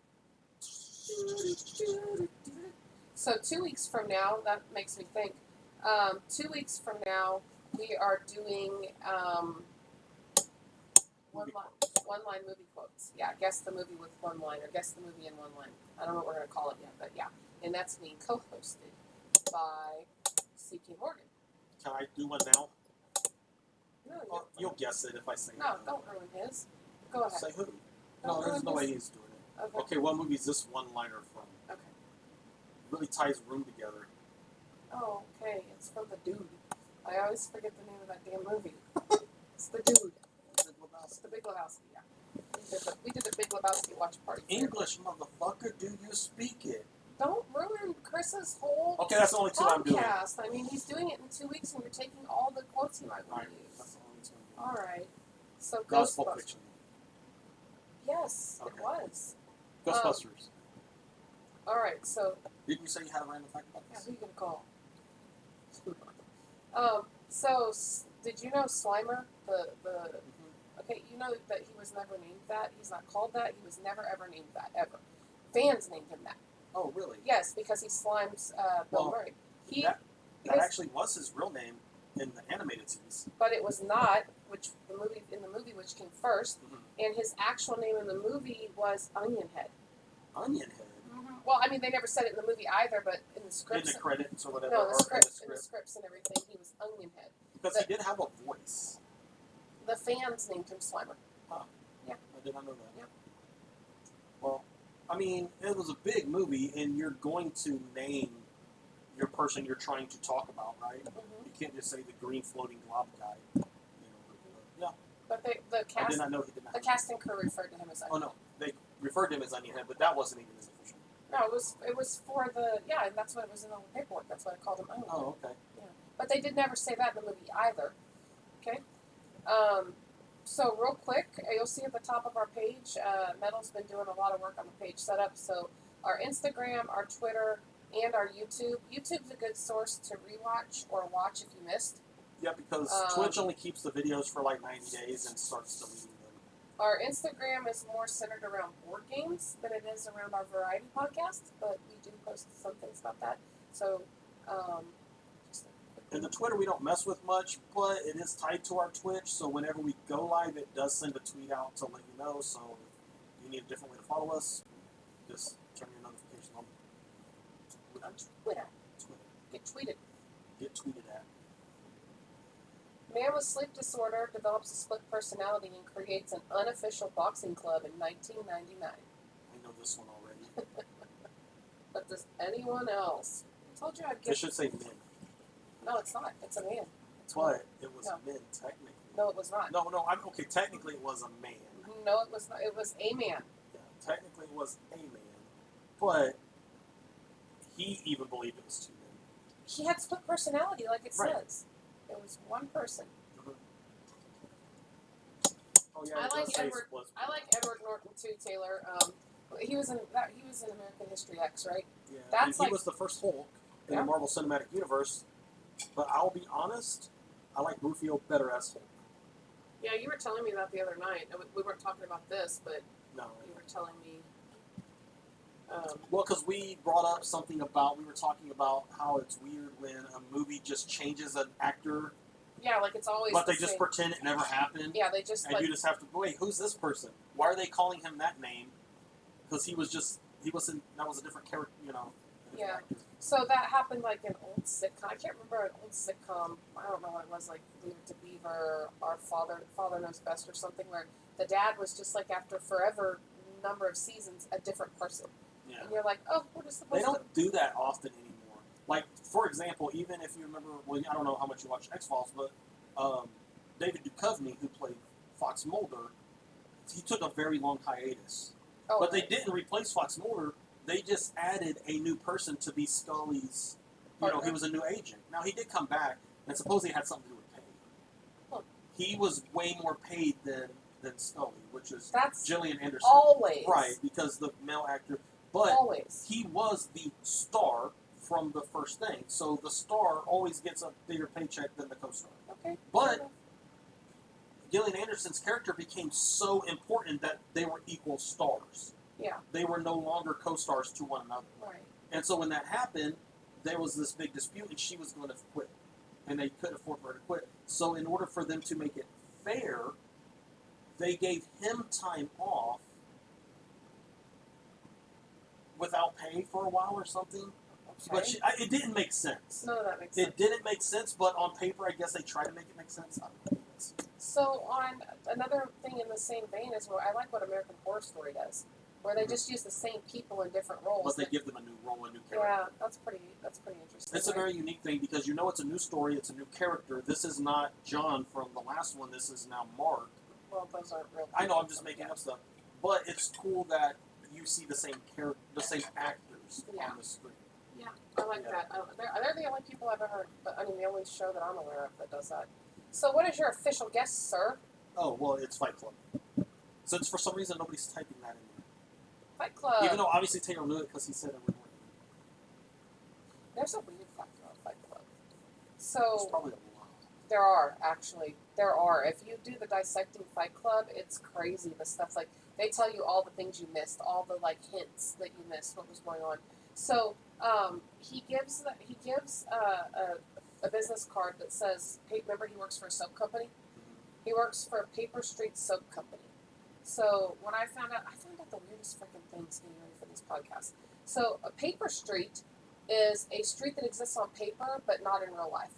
So 2 weeks from now, that makes me think, 2 weeks from now, we are doing one-line movie quotes. Yeah, guess the movie with one line, or guess the movie in one line. I don't know what we're going to call it yet, but yeah. And that's being co-hosted by C.K. Morgan. Can I do one now? No, you'll guess it if I say it. No, don't ruin his. Go ahead. Say who? No, there's no way he's doing it. Okay, what movie is this one-liner from? Okay. Really ties Room together. Oh, okay. It's from The Dude. I always forget the name of that damn movie. It's The Dude. It's The Big Lebowski, yeah. We did the Big Lebowski watch party. English, motherfucker, do you speak it? Don't ruin Chris's whole Okay, that's the only 2 I'm doing. podcast. I mean, he's doing it in 2 weeks, and you're taking all the quotes he might want to use. That's the only 2 I'm doing. All right. So Gospel Ghostbusters. Fiction. Yes, Okay. it was. Ghostbusters. All right, so Didn't you say you had a random fact about yeah, this? who you gonna call? Did you know Slimer, okay, you know that he was never named that? He's not called that. He was never, ever named that, ever. Fans named him that. Oh, really? Yes, because he slimes Bill Murray. That actually was his real name in the animated series. But it was not, in the movie which came first, and his actual name in the movie was Onion Head. Onion Head? Well, I mean, they never said it in the movie either, but in the scripts. In the credits or whatever. No, in the scripts and everything, he was Onion Head. Because he did have a voice. The fans named him Slimer. Huh. Yeah. I did not know that. Yeah. Well, I mean, it was a big movie, and you're going to name your person you're trying to talk about, right? Mm-hmm. You can't just say the green floating glob guy. You know, yeah. But the I cast, did not know he did not. the casting crew referred to him as Oh Onion. no, they referred to him as Onion Head, but that wasn't even his official. No, it was for the and that's what it was in all the paperwork. That's why I called him Onion. Oh, okay. Yeah, but they did never say that in the movie either. Okay. So real quick, you'll see at the top of our page, Metal's been doing a lot of work on the page setup. So our Instagram, our Twitter, and our YouTube. YouTube's a good source to rewatch or watch if you missed. Yeah, because Twitch only keeps the videos for like 90 days and starts deleting them. Our Instagram is more centered around board games than it is around our variety podcast, but we do post some things about that. So, and the Twitter we don't mess with much, but it is tied to our Twitch, so whenever we go live, it does send a tweet out to let you know. So if you need a different way to follow us, just turn your notification on. Twitter. Get tweeted. Get tweeted at. Man with sleep disorder develops a split personality and creates an unofficial boxing club in 1999. I know this one already. But does anyone else? I told you I'd It get. should say men. No, it's not. It's a man. But it was No. men, technically. No, it was not. No, I'm okay. Technically, it was a man. No, it was not. It was a man. Yeah, technically, it was a man. But he even believed it was two men. He had split personality, like it Right. says. It was one person. Oh yeah, I it like does say Edward. split. I like Edward Norton too, Taylor. He was in American History X, right? Yeah, That's and he like- was the first Hulk in Yeah. the Marvel Cinematic Universe. But I'll be honest, I like Rufio better as Hulk. Yeah, you were telling me that the other night. We weren't talking about this, but No. you were telling me. Well, because we brought up something about, we were talking about how it's weird when a movie just changes an actor, Yeah, like it's always. but the they just same. pretend it never happened. Yeah, they just And like. you just have to, wait, who's this person? Why are they calling him that name? Because that was a different character, a different Yeah. actor. So that happened like in old sitcom. I can't remember an old sitcom. I don't know what it was, like Leave It to Beaver, Our Father Knows Best, or something, where the dad was just like after forever number of seasons a different person, Yeah. and you're like, oh, we're just They supposed don't do that often anymore. Like, for example, even if you remember, well, I don't know how much you watch X-Files, but David Duchovny, who played Fox Mulder, he took a very long hiatus. to. Oh, But they didn't replace Fox Mulder. They just added a new person to be Scully's, Partner. he was a new agent. Now, he did come back, and supposedly it had something to do with pay. Huh. He was way more paid than Scully, which is That's Gillian Anderson. always Right, because the male actor. But always. he was the star from the first thing. So the star always gets a bigger paycheck than the co-star. Okay. But Gillian Anderson's character became so important that they were equal stars. Yeah. They were no longer co-stars to one another. Right. And so when that happened, there was this big dispute, and she was going to quit. And they couldn't afford for her to quit. So in order for them to make it fair, they gave him time off without pay for a while or something. But Okay. it didn't make sense. None of that makes sense. It didn't make sense, but on paper, I guess they try to make it make sense. I don't know. So on another thing in the same vein is where I like what American Horror Story does, where they just use the same people in different roles. But they give them a new role, a new character. Yeah, that's pretty interesting. It's a very unique thing because it's a new story, it's a new character. This is not John from the last one. This is now Mark. Well, those aren't real. I know, I'm just making up stuff, but it's cool that you see the same the same actors Yeah. on the screen. Yeah, I like Yeah. that. They're the only people I've ever, the only show that I'm aware of that does that. So, what is your official guess, sir? Oh well, it's Fight Club. Since for some reason nobody's typing that in there, Fight Club. even though obviously Taylor knew it because he said it would work. There's a weird factor on Fight Club. It's So probably a lot. there are actually. If you do the dissecting Fight Club, it's crazy. The stuff like they tell you all the things you missed, all the like hints that you missed, what was going on. So he gives a business card that says, hey, remember he works for a soap company. He works for a Paper Street soap company. So when I found out the weirdest freaking things getting ready for this podcast. So a Paper Street is a street that exists on paper but not in real life.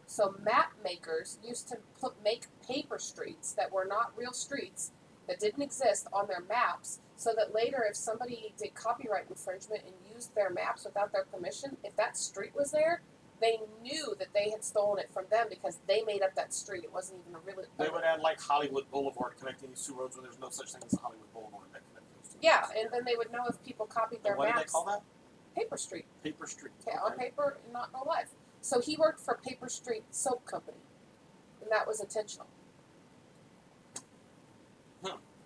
So map makers used to make paper streets that were not real streets, that didn't exist on their maps, so that later if somebody did copyright infringement and used their maps without their permission, if that street was there, they knew that they had stolen it from them because they made up that street. It wasn't even a really... They would add like Hollywood Boulevard connecting these two roads when there's no such thing as a Hollywood Boulevard that connects those two Yeah, roads. and then they would know if people copied their And what maps. did they call that? Paper Street. Paper Street. Okay, on paper, not in real life. So he worked for Paper Street Soap Company, and that was intentional.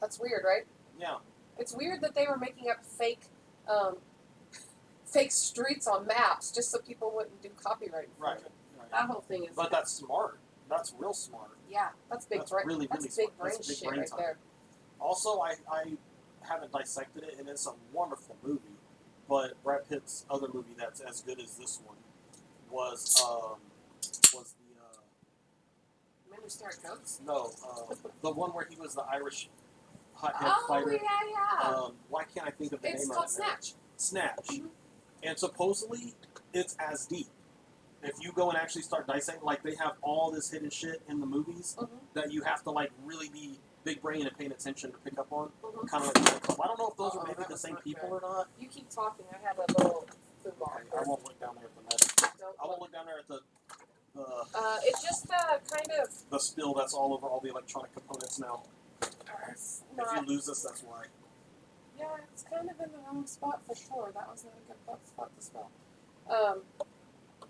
That's weird, right? Yeah. It's weird that they were making up fake streets on maps just so people wouldn't do copyright infringement. Right. That whole thing is... But that's smart. That's real smart. Yeah, that's big That's brain. really, That's really big smart. brain That's big shit brain right time. there. Also, I haven't dissected it, and it's a wonderful movie. But Brad Pitt's other movie that's as good as this one was the Men Who Stare at Goats? the one where he was the Irish hothead Oh, fighter. yeah. Why can't I think of the It's name called of it? now? Snatch. Snatch. Mhm. And supposedly it's as deep. If you go and actually start dissecting, like they have all this hidden shit in the movies Mhm. that you have to like really be big brain and paying attention to pick up on. Mhm. Kind of like I don't know if those Uh-oh, are maybe that the was same not people good. or not. You keep talking. I have a little food ball. Okay, I won't look down there at the net. I won't look down there at the It's just kind of... the spill that's all over all the electronic components now. It's If not... you lose this, that's why. Yeah, it's kind of in the wrong spot for sure. That was not a good spot to spell.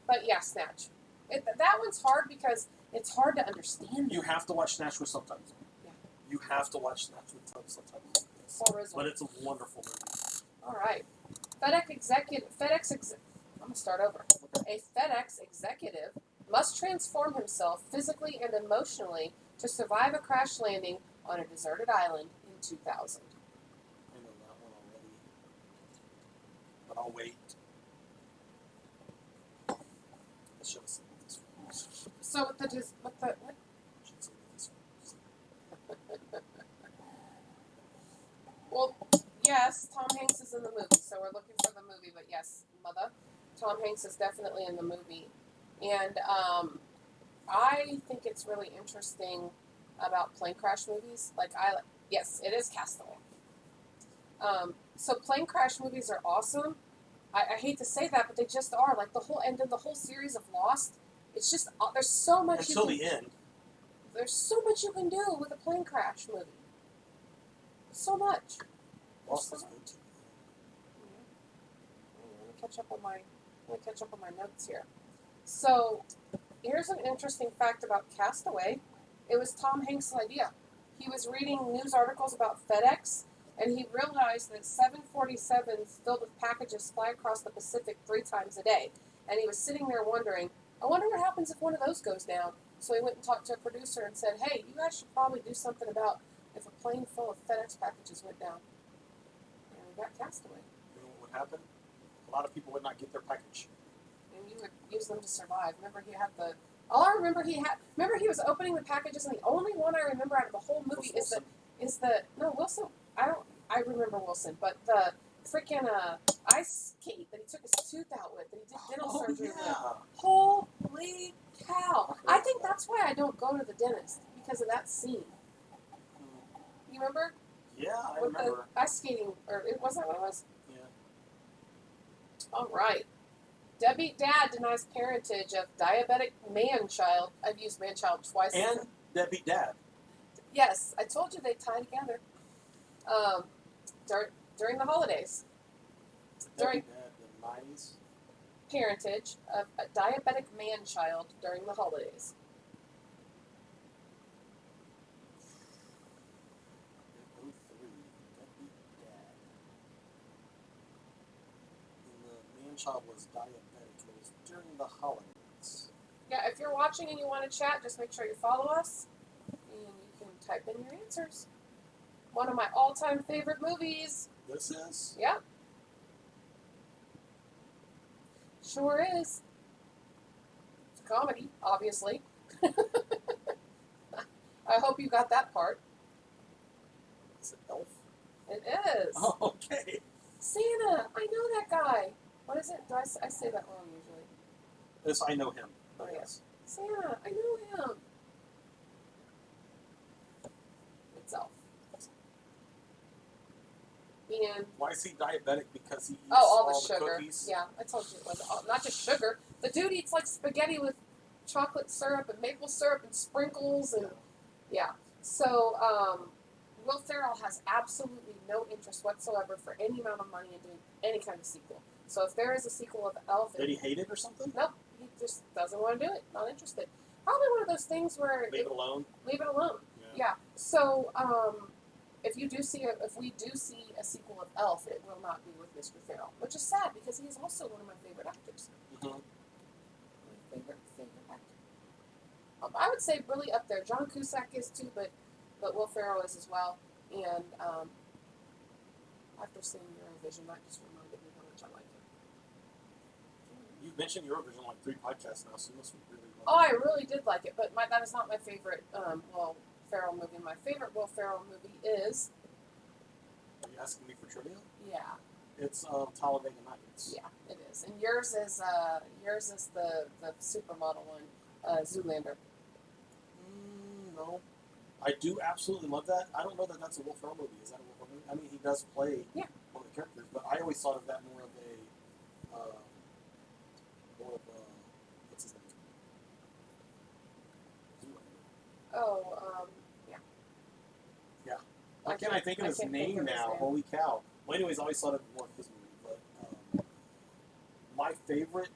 But yeah, Snatch. That one's hard because it's hard to understand. You have to watch Snatch with subtitles. Yeah. You have to watch Snatch with subtitles. But it's a wonderful movie. All right. I'm gonna start over. A FedEx executive must transform himself physically and emotionally to survive a crash landing on a deserted island in 2000. I know that one already. But I'll wait. I should have seen this one. So what? I should have seen this one. Well, yes, Tom Hanks is in the movie, so we're looking for the movie. But yes, mother, Tom Hanks is definitely in the movie, and I think it's really interesting about plane crash movies. Yes, it is Castaway. So plane crash movies are awesome. I hate to say that, but they just are. Like the whole series of Lost. It's just there's so much Until the end. There's so much you can do with a plane crash movie. So much. Lost was good too. Let me catch up on my notes here. So, here's an interesting fact about Castaway. It was Tom Hanks' idea. He was reading news articles about FedEx, and he realized that 747s filled with packages fly across the Pacific 3 times a day. And he was sitting there wondering, I wonder what happens if one of those goes down. So he went and talked to a producer and said, hey, you guys should probably do something about if a plane full of FedEx packages went down. And we got Castaway. You know what would happen? A lot of people would not get their package. And you would use them to survive. Remember he had remember he was opening the packages, and the only one I remember out of the whole movie Wilson. I remember Wilson, but the freaking ice skate that he took his tooth out with, that he did dental surgery with. Holy cow. I think that's why I don't go to the dentist, because of that scene. You remember? Yeah, I With remember. the ice skating, or wasn't that what it was? Yeah. All right. Deadbeat dad denies parentage of diabetic man-child. I've used man-child twice. And deadbeat dad. Yes, I told you they tie together. During the holidays. Deadbeat dad denies. Parentage of a diabetic man-child during the holidays. Deadbeat dad. And the man-child was diabetic. It was during the holidays. Yeah, if you're watching and you want to chat, just make sure you follow us. And you can type in your answers. One of my all-time favorite movies. This is? Yep. Sure is. It's a comedy, obviously. I hope you got that part. Is it Elf? It is. Oh, okay. Santa. I know that guy. What is it? I say that wrong usually. This, I know him. Oh, yeah. Yes. Santa. I know him. It's Elf. And why is he diabetic? Because he eats all the sugar. cookies. Yeah, I told you it was not just sugar. The dude eats like spaghetti with chocolate syrup and maple syrup and sprinkles and yeah. So Will Ferrell has absolutely no interest whatsoever for any amount of money in doing any kind of sequel. So if there is a sequel of Elf, Did he hate it or something? nope, he just doesn't want to do it. Not interested. Probably one of those things where Leave it alone. Leave it alone. Yeah. So if we do see a sequel of Elf, it will not be with Mr. Ferrell, which is sad because he is also one of my favorite actors. Mm-hmm. My favorite actor. I would say really up there. John Cusack is too, but Will Ferrell is as well. And after seeing Eurovision, that just reminded me how much I like him. You've mentioned Eurovision like 3 podcasts now, so you must really love it. Oh, I really did like it, but that is not my favorite Will Ferrell movie. My favorite Will Ferrell movie is... Are you asking me for trivia? Yeah. It's Talladega Nights. Yeah, it is. And yours is the supermodel one, Zoolander. No. I do absolutely love that. I don't know that that's a Will Ferrell movie. Is that a Will Ferrell movie? I mean, he does play one of the characters, but I always thought of that more of what's his name? Oh, yeah. Yeah. Why can't I think of his name now? Holy cow. Well, anyways, I always thought of more of his movie, but my favorite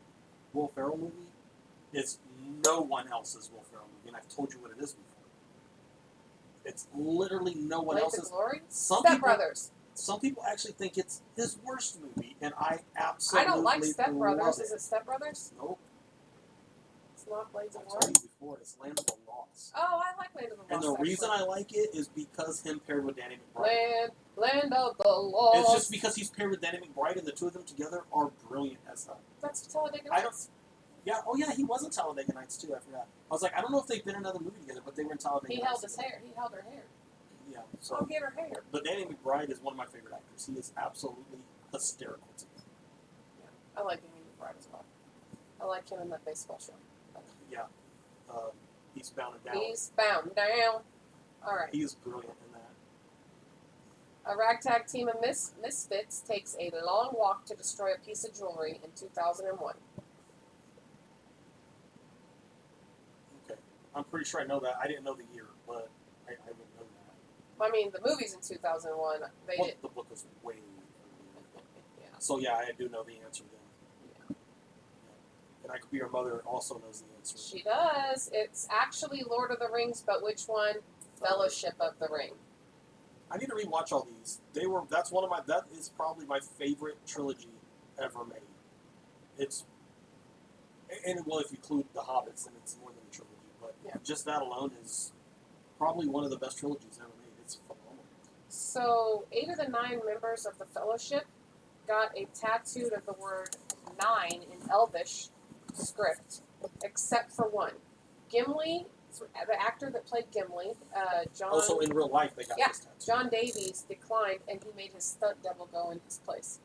Will Ferrell movie is no one else's Will Ferrell movie, and I've told you what it is before. It's literally no one Blades else's. of Glory? Step Brothers. Some people actually think it's his worst movie, and I absolutely I don't like Step Brothers. It. Is it Step Brothers? Nope. It's not Blades of I've Glory? told you before, it's Land of the Lost. Oh, I like Land of the Lost. And the reason I like it is because him paired with Danny McBride. Land of the Lost. It's just because he's paired with Danny McBride, and the two of them together are brilliant as hell. That's Talladega Nights. Yeah, oh yeah, he was in Talladega Nights too, I forgot. I was like, I don't know if they've been in another movie together, but they were in Talladega Nights. He held his hair. He held her hair. Yeah, so. I'll get her hair. But Danny McBride is one of my favorite actors. He is absolutely hysterical to me. Yeah, I like Danny McBride as well. I like him in that baseball show. Yeah. Eastbound and Down. Eastbound Down. All right. He is brilliant in that. A ragtag team of misfits takes a long walk to destroy a piece of jewelry in 2001. Okay. I'm pretty sure I know that. I didn't know the year, but I would know that. I mean, the movie's in 2001. The book was way earlier. Yeah. So, yeah, I do know the answer then. Yeah. And I could be your mother also knows the answer. She does. It's actually Lord of the Rings, but which one? Fellowship of the Ring. I need to rewatch all these. That is probably my favorite trilogy ever made. If you include The Hobbits, then it's more than a trilogy. But just that alone is probably one of the best trilogies ever made. It's phenomenal. So 8 of the 9 members of the Fellowship got a tattooed of the word 9 in Elvish script, except for one. Gimli, the actor that played Gimli, John... Also in real life they got this tattoo. John Davies declined, and he made his stunt double go in his place.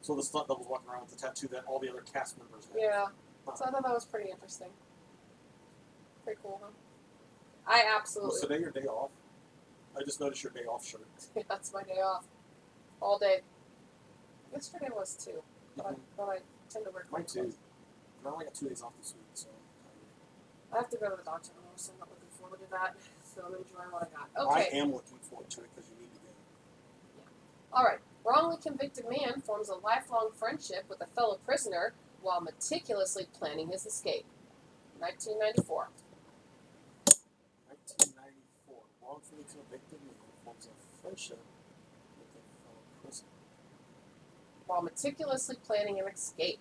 So the stunt double's walking around with the tattoo that all the other cast members have. Yeah. So I thought that was pretty interesting. Pretty cool, huh? I absolutely... Was today your day off? I just noticed your day off shirt. Yeah, that's my day off. All day. Yesterday was too. But I tend to work. Mine too. I only got 2 days off this week, so I have to go to the doctor tomorrow, so I'm not looking forward to that. So I'm enjoying what I got. Okay. I am looking forward to it because you need to go. Yeah. All right. Wrongly convicted man forms a lifelong friendship with a fellow prisoner while meticulously planning his escape. 1994. 1994. Wrongfully convicted man forms a friendship with a fellow prisoner while meticulously planning an escape.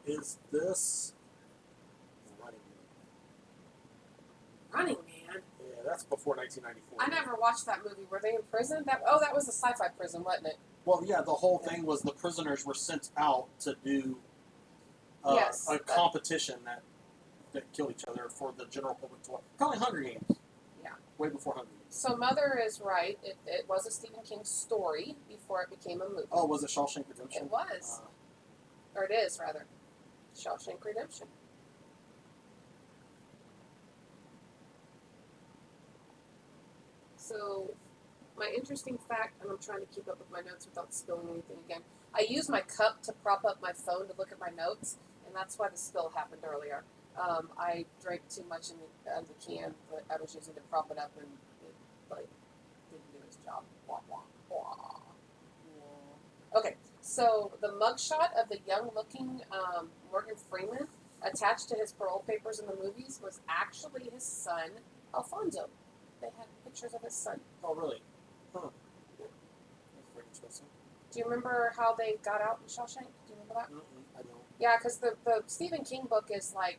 Is this Running Man? Running Man? Yeah, that's before 1994. I never watched that movie. Were they in prison? That was a sci-fi prison, wasn't it? Well, yeah, the whole thing was the prisoners were sent out to do a competition that killed each other for the general public to watch. Probably Hunger Games. Yeah. Way before Hunger Games. So Mother is right. It was a Stephen King story before it became a movie. Oh, was it Shawshank Redemption? It was. Or it is, rather. Shawshank Redemption. So, my interesting fact, and I'm trying to keep up with my notes without spilling anything again. I use my cup to prop up my phone to look at my notes, and that's why the spill happened earlier. I drank too much in the can that I was using to prop it up, and it didn't do its job. Wah, wah, wah. Okay, so the mugshot of the young-looking Morgan Freeman attached to his parole papers in the movies was actually his son, Alfonso. They had pictures of his son. Oh, really? Huh. That's very interesting. Do you remember how they got out in Shawshank? Do you remember that? I don't. Yeah, because the Stephen King book is like,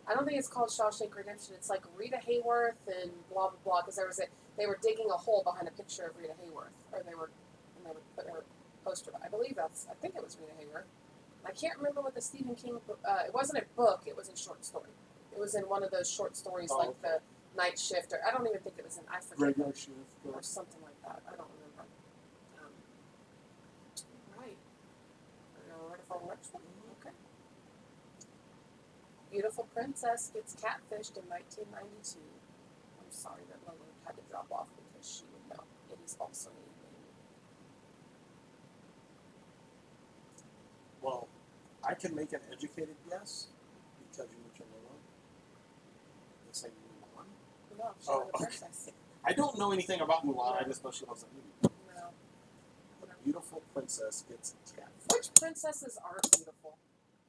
I don't think it's called Shawshank Redemption. It's like Rita Hayworth and blah blah blah. Because they were digging a hole behind a picture of Rita Hayworth, or they were putting her poster. I think it was Rita Hayworth. I can't remember what the Stephen King book. It wasn't a book. It was a short story. It was in one of those short stories like the Night Shift, or I don't even think it was in Graveyard Shift or something like that. I don't remember. Right. Are you ready for the next one? Okay. Beautiful Princess gets catfished in 1992. I'm sorry that Lola had to drop off because she would know. It is also a movie. Well, I can make an educated guess because you mentioned Lola. The same Mulan. No, she's Oh, the okay. princess. I don't know anything about Mulan. I just know she loves that movie. No. A beautiful princess gets catfished. Which princesses are beautiful?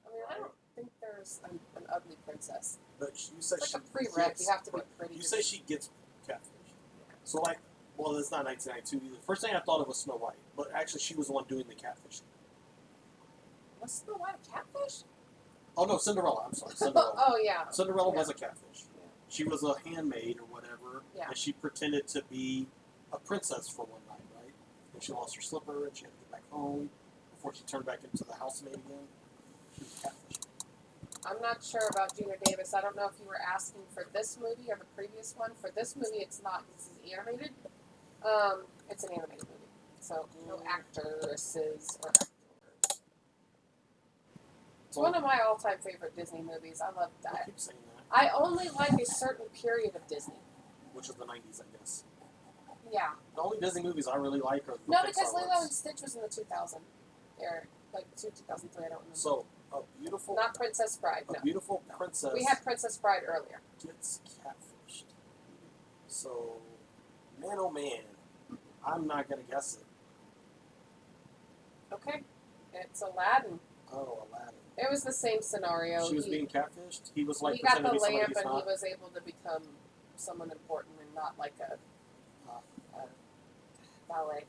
I mean, I don't think there's an ugly princess. But you say It's she like a prereq. You have to be pretty. You say she gets catfished. So like, well, it's not 1992 either. First thing I thought of was Snow White, but actually she was the one doing the catfishing. Was Snow White a catfish? Oh no, Cinderella. I'm sorry, Cinderella. Oh yeah. Cinderella was a catfish. Yeah. She was a handmaid or whatever, and she pretended to be a princess for one night, right? And she lost her slipper, and she had to get back home before she turned back into the housemaid again. She was catfish. I'm not sure about Gina Davis. I don't know if you were asking for this movie or the previous one. For this movie, it's not. This is animated. It's an animated movie, so no actresses or actors. It's one of my all-time favorite Disney movies. I love I that. keep saying that. I only like a certain period of Disney. Which is the 90s, I guess. Yeah. The only Disney movies I really like are the No, Pixar because Lilo ones. and Stitch was in the 2000 era, like 2003. I don't remember. So a beautiful, Not Princess Bride. a No. beautiful princess We had Princess Bride earlier. gets catfished. So, man, oh man, I'm not gonna guess it. Okay. It's Aladdin. Oh, Aladdin. It was the same scenario. She was being catfished. He was like he got pretending the to be somebody lamp he's and not. he was able to become someone important and not like a ballet.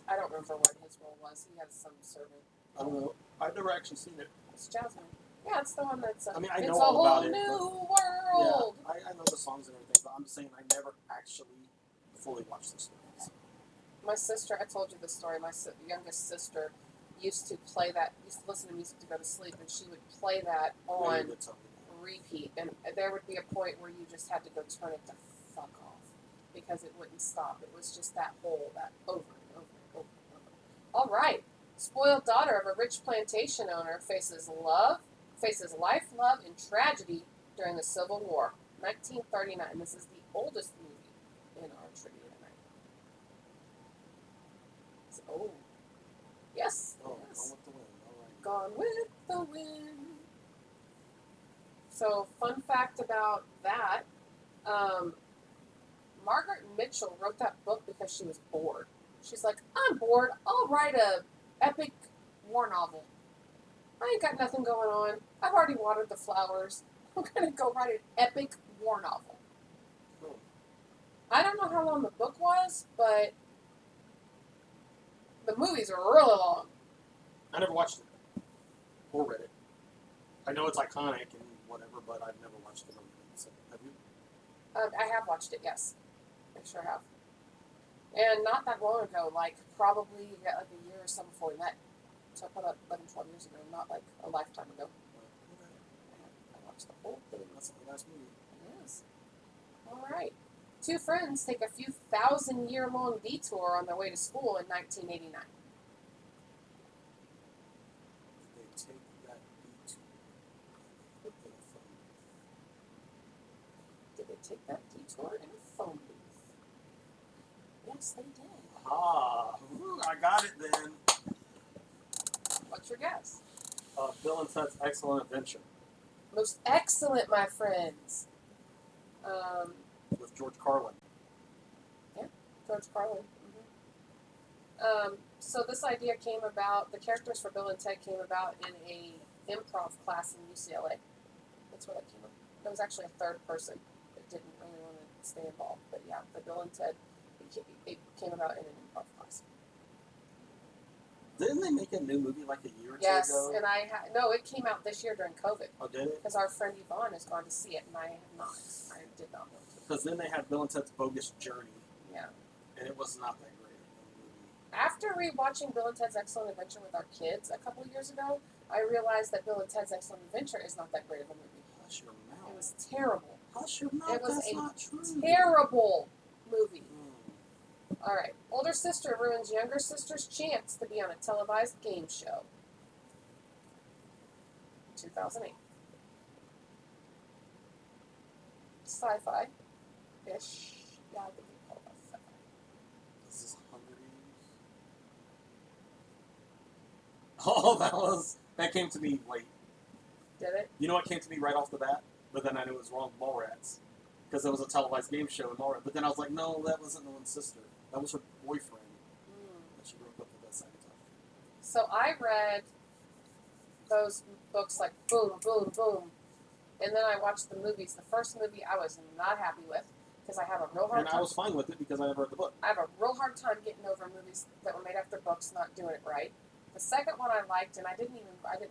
I don't remember what his role was. He had some servant. I don't know. I've never actually seen it. It's Jasmine. Yeah, it's the one that's. I mean, I it's know a all whole about it. new Yeah, world. I know the songs and everything, but I'm just saying I never actually fully watched the stories. My sister, I told you this story. My youngest sister used to play that. Used to listen to music to go to sleep, and she would play that on repeat. And there would be a point where you just had to go turn it the fuck off because it wouldn't stop. It was just that whole that over and over and over and over. All right, spoiled daughter of a rich plantation owner faces life, love, and tragedy during the Civil War, 1939. This is the oldest movie in our trivia tonight. Oh, yes. Oh, Yes. Gone with the Wind. All right. Gone with the Wind. So, fun fact about that, Margaret Mitchell wrote that book because she was bored. She's like, I'm bored. I'll write a epic war novel. I ain't got nothing going on. I've already watered the flowers. I'm going to go write an epic war novel. Oh. I don't know how long the book was, but the movies are really long. I never watched it or read it. I know it's iconic and whatever, but I've never watched it. So, have you? I have watched it, yes. I sure have. And not that long ago, like probably like a year or so before we met. So about 11, 12 years ago, not like a lifetime ago. I watched the whole thing. That's the last movie. It is. All right. Two friends take a few thousand-year-long detour on their way to school in 1989. Did they take that detour in a phone? Did they take that detour in a phone booth? Yes, they did. Ah, I got it then. What's your guess? Bill and Ted's Excellent Adventure Most excellent, my friends. with George Carlin. George Carlin. So this idea came about. The characters for Bill and Ted came about in a improv class in UCLA. That's where that came up. There was actually a third person that didn't really want to stay involved. But yeah, the Bill and Ted, it came about in an improv class. Didn't they make a new movie like a year or two Yes, ago? and no, it came out this year during COVID. Oh, did it? Because our friend Yvonne has gone to see it, and I have not. I did not want to. Because then they had Bill and Ted's Bogus Journey, Yeah. and it was not that great of a After rewatching Bill and Ted's Excellent Adventure with our kids a couple of years ago, I realized that Bill and Ted's Excellent Adventure is not that great of a movie. movie. Hush your mouth. It was terrible. Hush your mouth. It was That's a not true. Terrible movie. Mm. All right. Older sister ruins younger sister's chance to be on a televised game show. 2008. Sci-fi. Ish. Yeah, I think we call that sci-fi. Is this Hunger Games? Oh, that came to me late. Did it? You know what came to me right off the bat? But then I knew it was wrong. Mallrats. Because it was a televised game show in Mallrats. But then I was like, no, that wasn't no one's sister. That was her boyfriend that she broke up with that second time. So I read those books like boom, boom, boom. And then I watched the movies. The first movie I was not happy with because I have a real hard And time. I was fine with it because I never read the book. I have a real hard time getting over movies that were made after books not doing it right. The second one I liked, and I didn't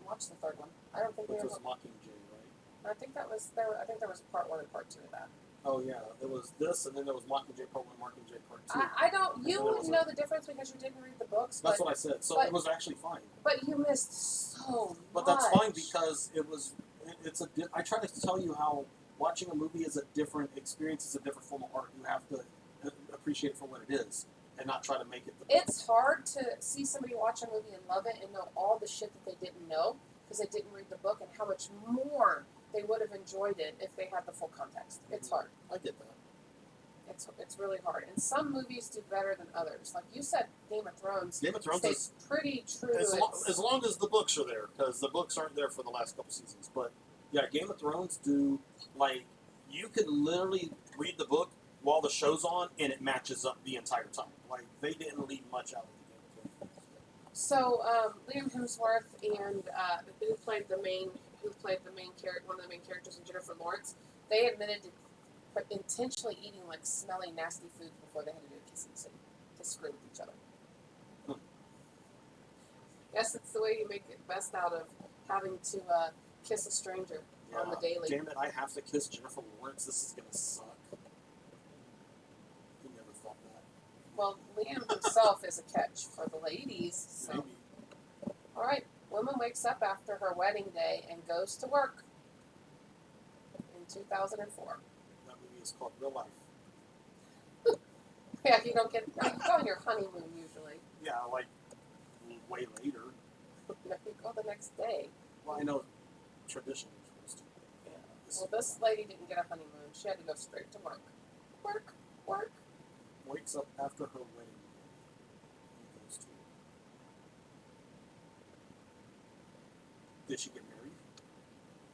watch the third one. I don't think Which we was ever. Mockingjay, right? I think that was there. I think there was part 1 and part 2 of that. Oh, yeah. There was this, and then there was Mockingjay Part 1, Mockingjay Part 2. I don't. You And then there would was know the difference because you didn't read the books. That's but, what I said. So but- it was actually fine. But you missed so But much. that's fine because I try to tell you how watching a movie is a different experience, is a different form of art. You have to appreciate it for what it is and not try to make it the book. It's hard to see somebody watch a movie and love it and know all the shit that they didn't know because they didn't read the book and how much more they would have enjoyed it if they had the full context. It's hard. I get that. It's really hard. And some movies do better than others. Like you said, Game of Thrones. Game of Thrones stays is pretty true. as long as the books are there, because the books aren't there for the last couple seasons. But yeah, Game of Thrones do, like, you could literally read the book while the show's on and it matches up the entire time. Like, they didn't leave much out of the Game of Thrones. So Liam Hemsworth and who played the main character, one of the main characters, and Jennifer Lawrence, they admitted to intentionally eating like smelly, nasty food before they had to do a kissing scene to screw with each other. Yes, it's the way you make it best out of having to kiss a stranger on the daily. Damn it, I have to kiss Jennifer Lawrence. This is going to suck. Who never thought that? Well, Liam himself is a catch for the ladies. So. Maybe. All right, woman wakes up after her wedding day and goes to work in 2004. That movie is called Real Life. Yeah, you don't get. You go on your honeymoon usually. Yeah, like, way later. You go the next day. Well, I know traditionally you're supposed to. Yeah. Well, this lady didn't get a honeymoon. She had to go straight to work. Work. Wakes up after her wedding and goes to work. Did she get married?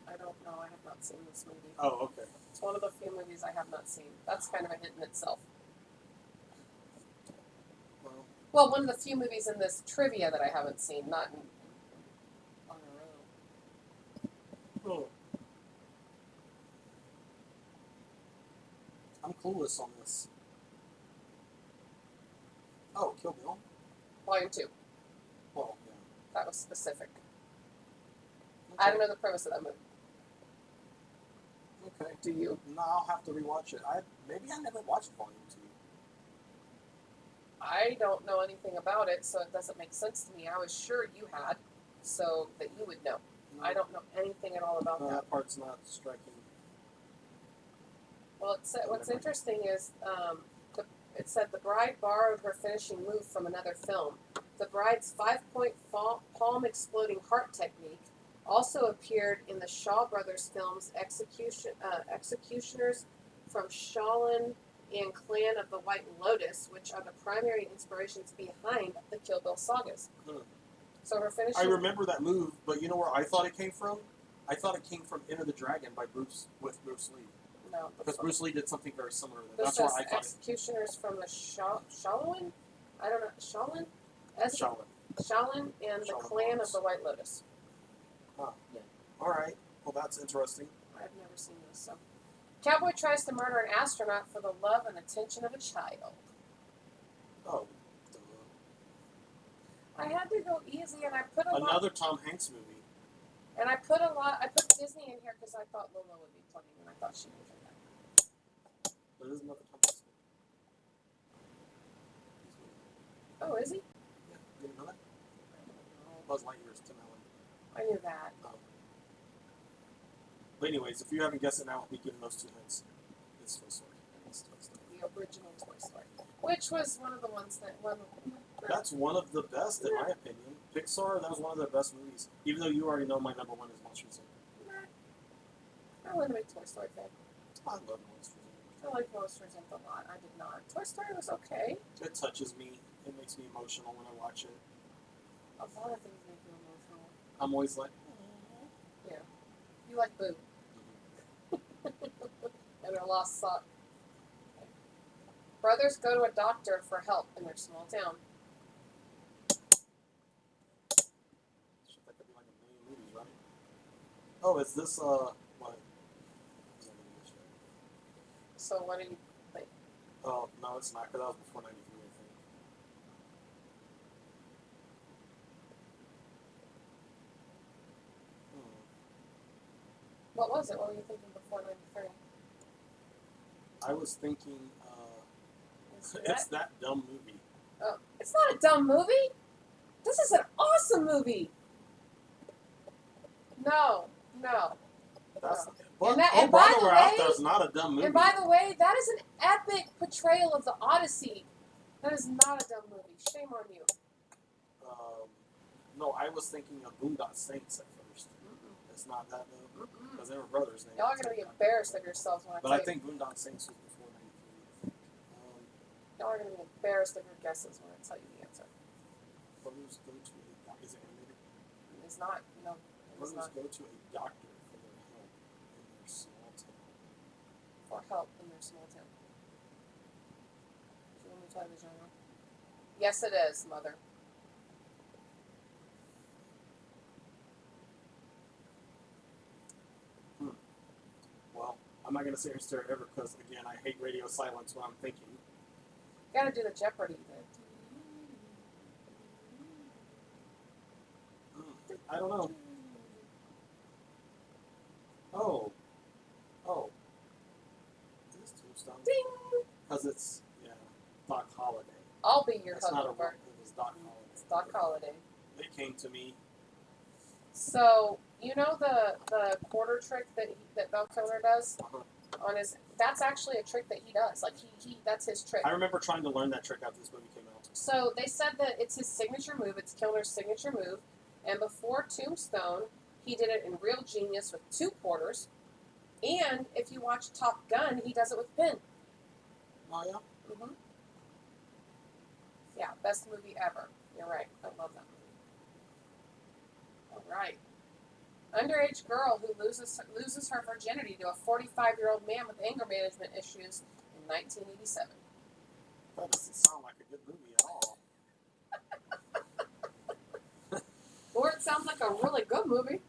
I don't know. I have not seen this movie. Oh, okay. It's one of the few movies I have not seen. That's kind of a hint in itself. Well, one of the few movies in this trivia that I haven't seen, not in on a row. Oh. I'm clueless on this. Oh, Kill Bill? Volume 2. Well, yeah. That was specific. Okay. I don't know the premise of that movie. Okay. Do you? No, I'll have to rewatch it. Maybe I never watched Volume 2. I don't know anything about it, so it doesn't make sense to me. I was sure you had, so that you would know. No, I don't know anything at all about no, that. that part's not striking. Well, what's interesting is it said the bride borrowed her finishing move from another film. The bride's 5-point palm exploding heart technique also appeared in the Shaw Brothers films Executioners from Shaolin and Clan of the White Lotus, which are the primary inspirations behind the Kill Bill sagas. So her finishing... I remember that move, but you know where I thought it came from? I thought it came from Enter the Dragon by Bruce Lee. No. Because Bruce Lee did something very similar to that. This That's why I thought Executioners from the Shaolin? I don't know. Shaolin? Shaolin And the Shaolin Clan monks. of the White Lotus. Huh. Yeah. Alright. Well, that's interesting. I've never seen this, so. Cowboy tries to murder an astronaut for the love and attention of a child. Oh. I had to go easy, and I put Another Tom Hanks movie. And I put Disney in here because I thought Lola would be playing, and I thought she was in that. There is another Tom Hanks movie. Oh, is he? Yeah. You didn't know that? I don't know. Buzz Lightyear's Tim Allen. I knew that. But anyways, if you haven't guessed it now, I'll be giving those 2 hints. It's Toy Story. It's Toy Story. The original Toy Story. Which was one of the ones that That's one of the best, in my opinion. Pixar, that was one of their best movies. Even though you already know my number 1 is Monsters, Inc. I wasn't a big Toy Story fan. I love Monsters, Inc. I like Monsters Inc. a lot. I did not. Toy Story was okay. It touches me. It makes me emotional when I watch it. A lot of things make you emotional. I'm always like, yeah. You like Boo. And her lost sock. Brothers go to a doctor for help in their small town. Shit, that could be like a million movies, right? Oh, is this, what? So what do you think? Oh, no, it's not, because that was before 93, I think. What was it? What were you thinking before 93? I was thinking, it's that dumb movie. Oh, it's not a dumb movie. This is an awesome movie. No. That's, No. but, And by the we're way, out there. It's not a dumb movie. And by the way, that is an epic portrayal of the Odyssey. That is not a dumb movie. Shame on you. No, I was thinking of Boondock Saints at first. It's not that though, because they were brothers. Y'all are gonna be embarrassed of yourselves when I But tell I you. think Boondock Saints was before 93. Y'all are gonna be embarrassed of your guesses when I tell you the answer. Brothers go to a doctor. Is it animated? It's not. No, it's Brothers not. go to a doctor for their help in their small town. For help in their small town. So let me tell you the genre. Yes, it is, Mother. Well, I'm not going to sit here and stare ever because, again, I hate radio silence when I'm thinking. You gotta do the Jeopardy thing. I don't know. Oh. Is this Tombstone? Ding! Because it's, Doc Holliday. I'll be your That's not a Huckleberry. it was Doc Holliday. It's Doc Holliday. It came to me. So you know the quarter trick that Val Kilmer does on his. That's actually a trick that he does. Like he that's his trick. I remember trying to learn that trick after this movie came out. So they said that it's his signature move. It's Kilmer's signature move. And before Tombstone, he did it in Real Genius with 2 quarters. And if you watch Top Gun, he does it with pin. Oh yeah. Mm-hmm. Yeah, best movie ever. You're right. I love that movie. All right. Underage girl who loses her virginity to a 45-year-old man with anger management issues in 1987. That doesn't sound like a good movie at all. Or it sounds like a really good movie.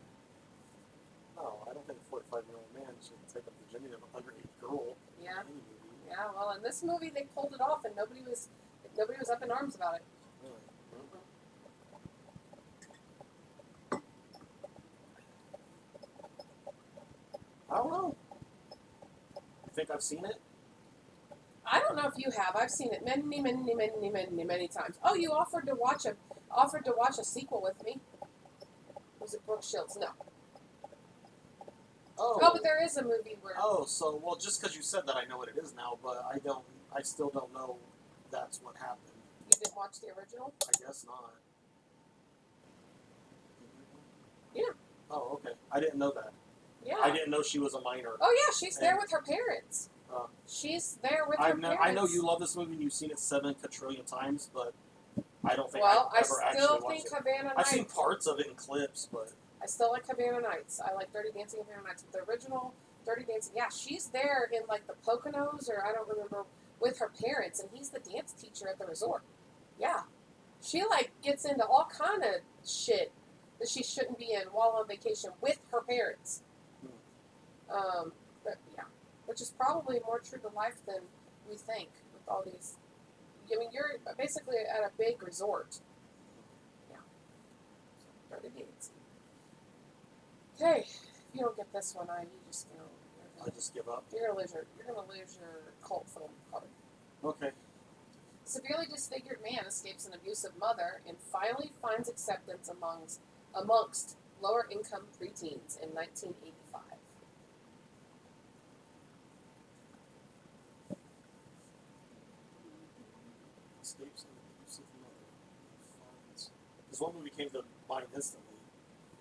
No, I don't think a 45-year-old man should take a virginity of an underage girl. Yeah. In any movie. Yeah, well, in this movie they pulled it off and nobody was up in arms about it. Really? I don't know. You think I've seen it? I don't know if you have. I've seen it many times. Oh, you offered to watch a sequel with me. Was it Brooke Shields? No. Oh. Oh, but there is a movie where. Oh, so well, just because you said that, I know what it is now, but I don't. I still don't know that's what happened. You didn't watch the original? I guess not. Yeah. Oh, okay. I didn't know that. Yeah. I didn't know she was a minor. Oh yeah, she's there with her parents. She's there with her parents. I know you love this movie and you've seen it 7 quadrillion times, but I don't think Well, I've ever actually watched it. I still think Havana Nights. I've seen parts of it in clips, but I still like Havana Nights. I like Dirty Dancing and Havana Nights. But the original Dirty Dancing, yeah, she's there in like the Poconos, or I don't remember, with her parents, and he's the dance teacher at the resort. Yeah, she like gets into all kind of shit that she shouldn't be in while on vacation with her parents. But yeah, which is probably more true to life than we think with all these. I mean, you're basically at a big resort. Yeah. Dirty Dancing. Okay, if you don't get this one, I just give up. You're gonna lose your cult film card. Okay. Severely disfigured man escapes an abusive mother and finally finds acceptance amongst lower income preteens in 1985. Escapes an abusive mother. This one movie came to mind instantly,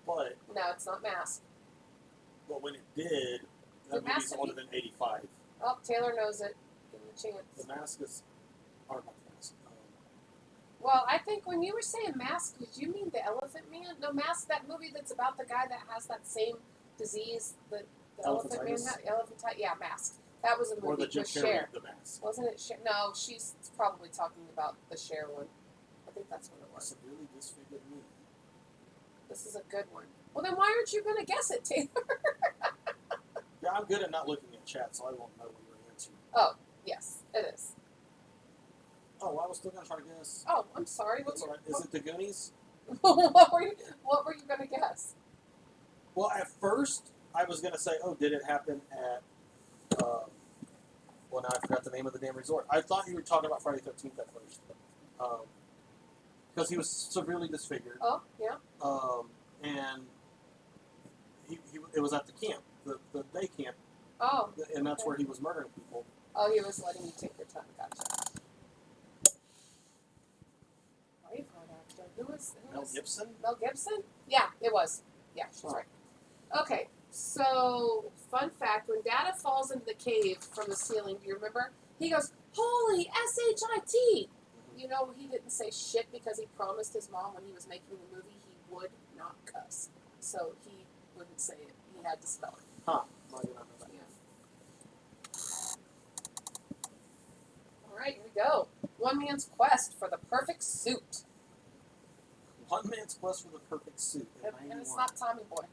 but No, it's not Mask. But when it did, that movie's older than 85. Oh, Taylor knows it. Give him a chance. The Mask is, or not the Mask. Well, I think when you were saying Mask, did you mean the Elephant Man? No, Mask, that movie that's about the guy that has that same disease that the Elephant Man had. Elephantitis. Yeah, Mask. That was a movie or the Jim with Carrey, Cher. The Mask. Wasn't it Cher? No, she's probably talking about the Cher one. I think that's what it was. Severely disfigured me. This is a good one. Well, then why aren't you going to guess it, Taylor? Yeah, I'm good at not looking at chat, so I won't know what your answer. Oh, yes, it is. Oh, well, I was still going to try to guess. Oh, I'm sorry. That's all right. Is it the Goonies? What were you going to guess? Well, at first, I was going to say, oh, did it happen at, well, now I forgot the name of the damn resort. I thought you were talking about Friday the 13th at first. Because he was severely disfigured. Oh, yeah. And it was at the camp, the day camp. Oh. And that's where he was murdering people. Oh, he was letting you take your time. Gotcha. Braveheart actor. Who was Mel Gibson? Mel Gibson? Yeah, it was. Yeah, she's right. Okay, so fun fact: when Data falls into the cave from the ceiling, do you remember? He goes, "Holy shit!" You know, he didn't say shit because he promised his mom when he was making the movie he would not cuss. So he wouldn't say it. He had to spell it. Huh. I did not know that. Yeah. All right, here we go. One man's quest for the perfect suit. One man's quest for the perfect suit. And it's not Tommy Boy.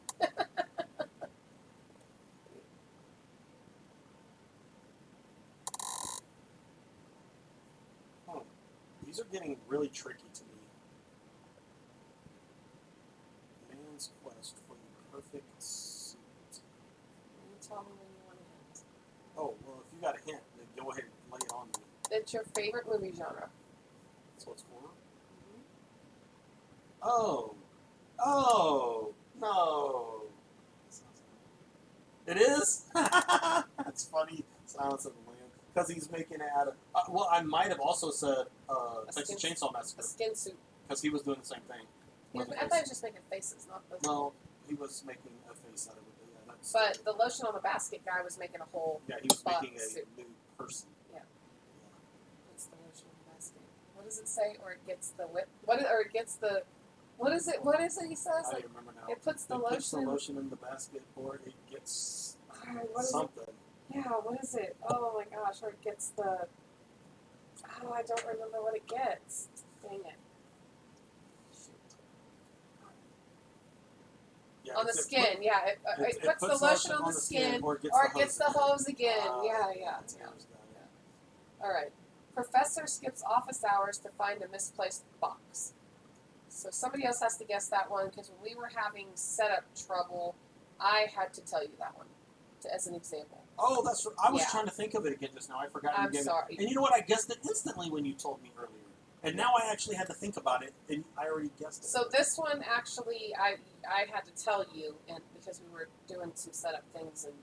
These are getting really tricky to me. Man's quest for the perfect suit. You tell me when you want to hint. Oh, well, if you got a hint, then go ahead and lay it on me. It's your favorite movie genre. So it's horror? Oh. Oh. No. It is? That's funny. Silence of the Lambs. Because he's making it out of... well, I might have also said Texas Chainsaw Massacre. A skin suit. Because he was doing the same thing. I thought he was just making faces, not the... No, he was making a face out of it. Yeah, but the lotion on the basket guy was making a whole... Yeah, he was making a suit. new person. Yeah. What's the lotion on the basket? What does it say? Or it gets the whip? Or it gets the... What is it he says? I don't remember now. It puts the lotion in the basket, or it gets what something. Yeah, what is it? Oh my gosh, or it gets the... Oh, I don't remember what it gets. Dang it. Shoot. Yeah, on the skin, it puts the lotion on the skin, or it gets the hose again. Yeah. All right. Professor skips office hours to find a misplaced box. So somebody else has to guess that one, because when we were having setup trouble, I had to tell you that one as an example. Oh, that's right. I was trying to think of it again just now. I forgot. I'm sorry. And you know what? I guessed it instantly when you told me earlier. And now I actually had to think about it, and I already guessed it. So this one actually, I had to tell you, and because we were doing some setup things and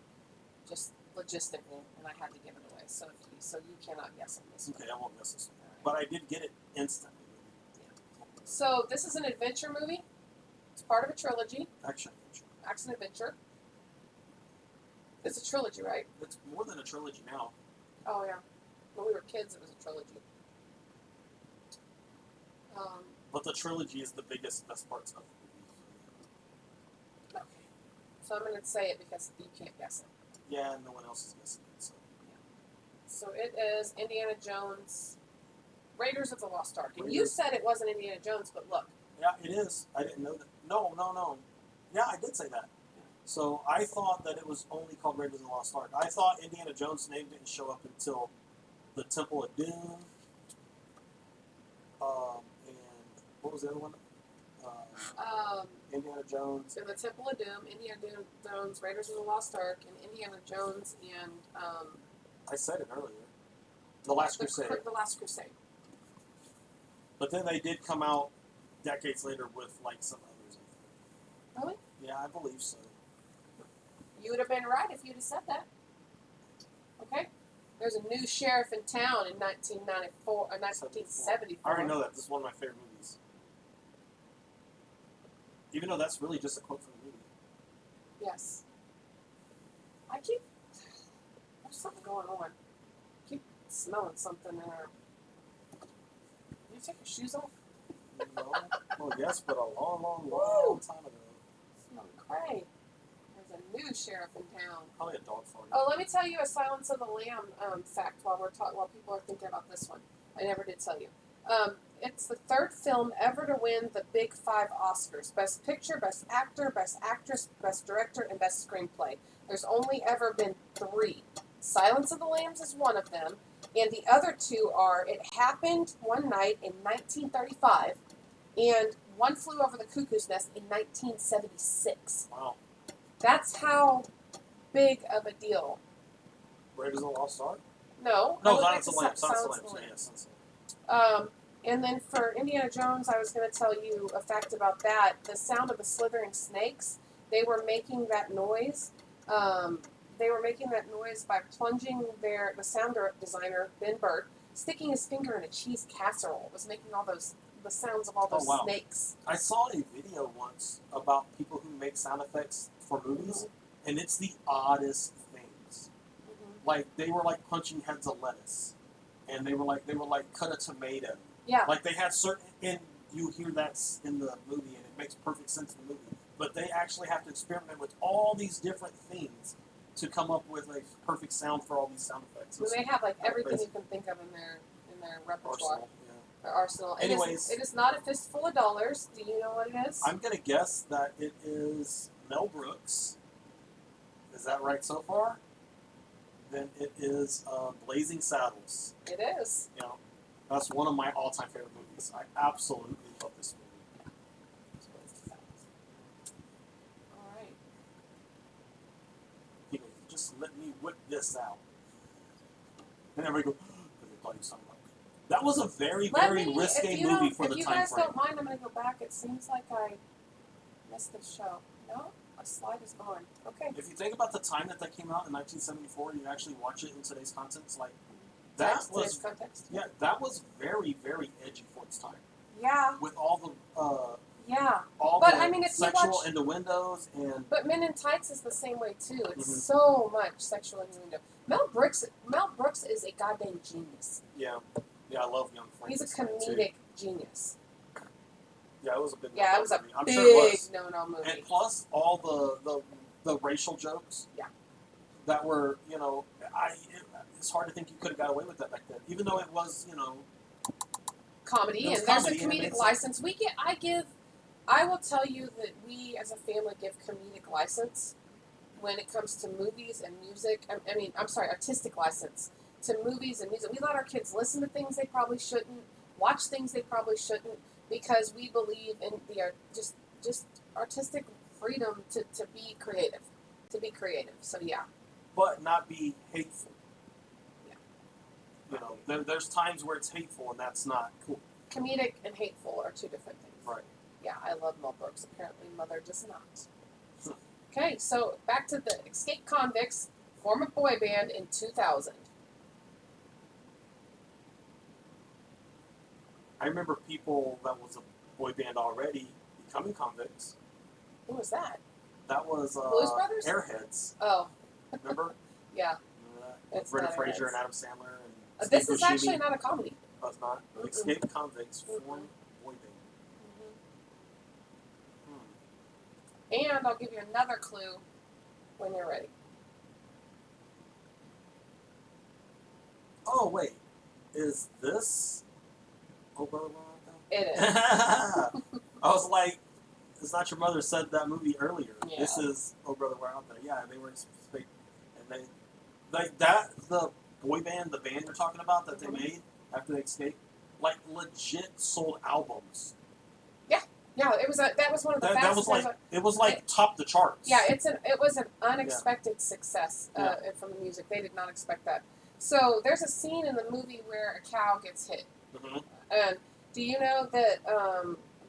just logistically, and I had to give it away. So you cannot guess on this one. Okay, I won't guess this one. All But right. I did get it instantly. So this is an adventure movie. It's part of a trilogy, Action. action adventure. It's a trilogy, right? It's more than a trilogy now. Oh yeah. When we were kids, it was a trilogy. But the trilogy is the biggest, best parts of it. Okay. So I'm going to say it because you can't guess it. Yeah, no one else is guessing it. So it is Indiana Jones, Raiders of the Lost Ark. And you Raiders. said it wasn't Indiana Jones, but look. Yeah, it is. I didn't know that. No. Yeah, I did say that. So I thought that it was only called Raiders of the Lost Ark. I thought Indiana Jones' name didn't show up until the Temple of Doom. And what was the other one? Indiana Jones. In the Temple of Doom, Indiana Jones, Raiders of the Lost Ark, and Indiana Jones and I said it earlier. The Last Crusade. The Last Crusade. But then they did come out decades later with like some others. Really? Yeah, I believe so. You would have been right if you'd have said that. Okay? There's a new sheriff in town in 1974. I already know that. This is one of my favorite movies. Even though that's really just a quote from the movie. Yes. There's something going on. I keep smelling something in there. Did you take your shoes off? No. Well, yes, but a long time ago. Smelling great. There's a new sheriff in town. Probably a dog fart. Oh, let me tell you a Silence of the Lamb fact while people are thinking about this one. I never did tell you. It's the third film ever to win the Big Five Oscars: Best Picture, Best Actor, Best Actress, Best Director, and Best Screenplay. There's only ever been 3. Silence of the Lambs is one of them, and the other 2 are It Happened One Night in 1935 and One Flew Over the Cuckoo's Nest in 1976. Wow. That's how big of a deal. Raiders of the Lost Ark? No, Silence of the Lambs. And then for Indiana Jones, I was going to tell you a fact about that. The sound of the slithering snakes, they were making that noise. By plunging the sound designer, Ben Burtt, sticking his finger in a cheese casserole. It was making the sounds of all those snakes. I saw a video once about people who make sound effects for movies, and it's the oddest things. Mm-hmm. Like, they were like punching heads of lettuce, and they were like cut a tomato. Yeah. Like they had certain, and you hear that in the movie, and it makes perfect sense in the movie. But they actually have to experiment with all these different things to come up with a perfect sound for all these sound effects. So they have like everything you can think of in their repertoire. Their arsenal. Anyways, it is not a fistful of dollars. Do you know what it is? I'm gonna guess that it is Mel Brooks. Is that right so far? Then it is Blazing Saddles. It is. You know, that's one of my all-time favorite movies. I absolutely love this movie. All right. He goes, just let me whip this out. And everybody goes, because they thought he was talking about. That was a very risque movie for the time frame. If you guys don't mind, I'm going to go back. It seems like I missed the show. No? A slide is gone. Okay. If you think about the time that came out in 1974, you actually watch it in today's context, like, that was very, very edgy for its time. Yeah. With all the if sexual innuendos and. But Men in Tights is the same way too. It's so much sexual innuendo. Mel Brooks is a goddamn genius. Yeah, I love Young Frank. He's a comedic genius. Yeah, it was a big. Yeah, it was a big no-no movie. And plus all the racial jokes. Yeah. That were, it's hard to think you could have got away with that back then, even though it was, comedy, and there's a comedic license. I will tell you that we as a family give comedic license when it comes to movies and music. Artistic license to movies and music. We let our kids listen to things they probably shouldn't, watch things they probably shouldn't, because we believe in the just artistic freedom to be creative. So yeah. But not be hateful. Yeah. There's times where it's hateful, and that's not cool. comedic and hateful are two different things. Right. Yeah, I love Mel Brooks. Apparently, Mother does not. Okay, so back to the Escaped Convicts, form a boy band in 2000. I remember people that was a boy band already becoming convicts. Who was that? That was Blues Brothers? Airheads. Oh, Remember? yeah. Remember that? It's Brendan not Fraser Airheads. and Adam Sandler and This Steve is Buscemi. actually not a comedy. Oh, it's not. Mm-mm. Escaped convicts form boy band. And I'll give you another clue when you're ready. Oh wait, is this Oklahoma? It is. I was like, it's not your mother said that movie earlier. Yeah. This is Oh Brother Where Out There. Yeah, they were specific, and they like that the boy band, the band you're talking about that they made after they escaped, like legit sold albums. Yeah, it was that was one of the That fastest. was like it was like top the charts. Yeah, it was an unexpected success from the music. They did not expect that. So there's a scene in the movie where a cow gets hit. Mm-hmm. And do you know that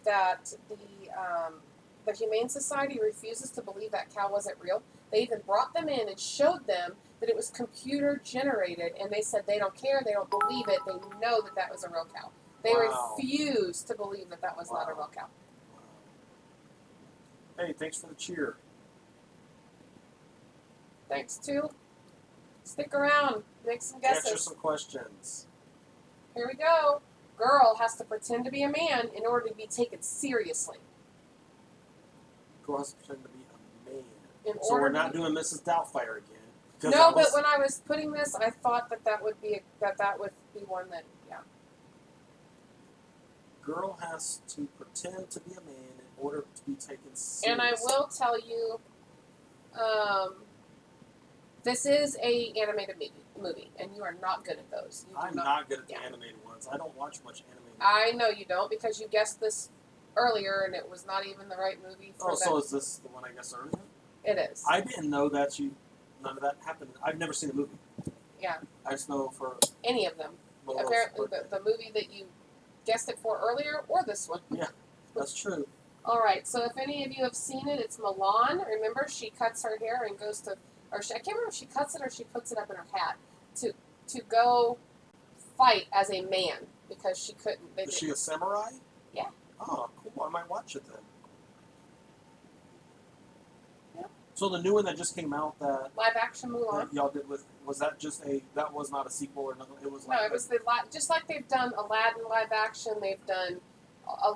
that the Humane Society refuses to believe that cow wasn't real? They even brought them in and showed them that it was computer generated, and they said they don't care, they don't believe it, they know that that was a real cow. They refuse to believe that that was not a real cow. Hey, thanks for the cheer. Thanks, too. Stick around. Make some guesses. Answer some questions. Here we go. Girl has to pretend to be a man in order to be taken seriously. Girl has to pretend to be a man. So we're not doing Mrs. Doubtfire again. No, but when I was putting this, I thought that would be one that, yeah. Girl has to pretend to be a man in order to be taken seriously. And I will tell you, this is a animated movie, and you are not good at those. I'm not good at the animated ones. I don't watch much animated. I know you don't, because you guessed this earlier, and it was not even the right movie for that. So is this the one I guessed earlier? It is. I didn't know that none of that happened. I've never seen the movie. Yeah. I just know for any of them. Apparently, the movie that you guessed it for earlier, or this one. Yeah, that's true. All right. So if any of you have seen it, it's Milan. Remember, she cuts her hair and goes to, I can't remember if she cuts it or she puts it up in her hat to go fight as a man because she couldn't. Is she a samurai? Yeah. Oh, cool. I might watch it then. Yeah. So the new one that just came out that live action Mulan that y'all did was that just that was not a sequel or nothing? It was like no, it was just like they've done Aladdin live action. They've done a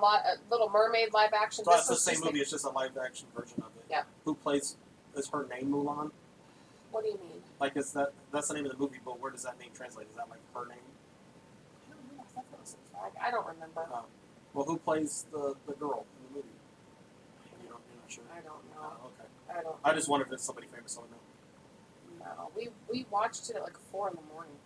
Little Mermaid live action. So that's the same movie. It's just a live action version of it. Yeah. Who plays? Is her name Mulan? What do you mean? Like that's the name of the movie, but where does that name translate? Is that like her name? I don't know. I thought that was a flag. I don't remember. Well, who plays the girl in the movie? You're not sure? I don't know. Okay. I don't. I just wondered if it's somebody famous. I know. No, we watched it at like 4 in the morning.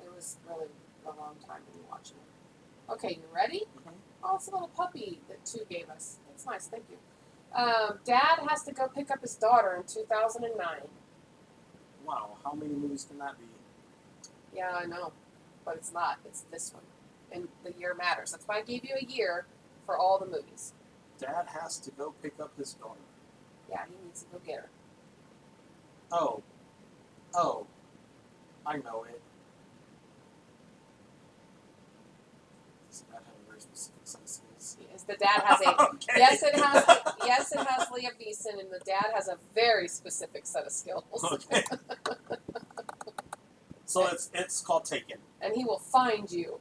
It was really a long time to be watching it. Okay, you ready? Mm-hmm. Oh, it's a little puppy that 2 gave us. That's nice, thank you. Dad has to go pick up his daughter in 2009. Wow, how many movies can that be? Yeah, I know, but it's not. It's this one, and the year matters. That's why I gave you a year for all the movies. Dad has to go pick up his daughter. Yeah, he needs to go get her. Oh, I know it. Does Dad have a very specific set of skills? Yes, the dad has a Okay. yes. It has Liam Neeson, and the dad has a very specific set of skills. Okay. So it's called Taken. And he will find you.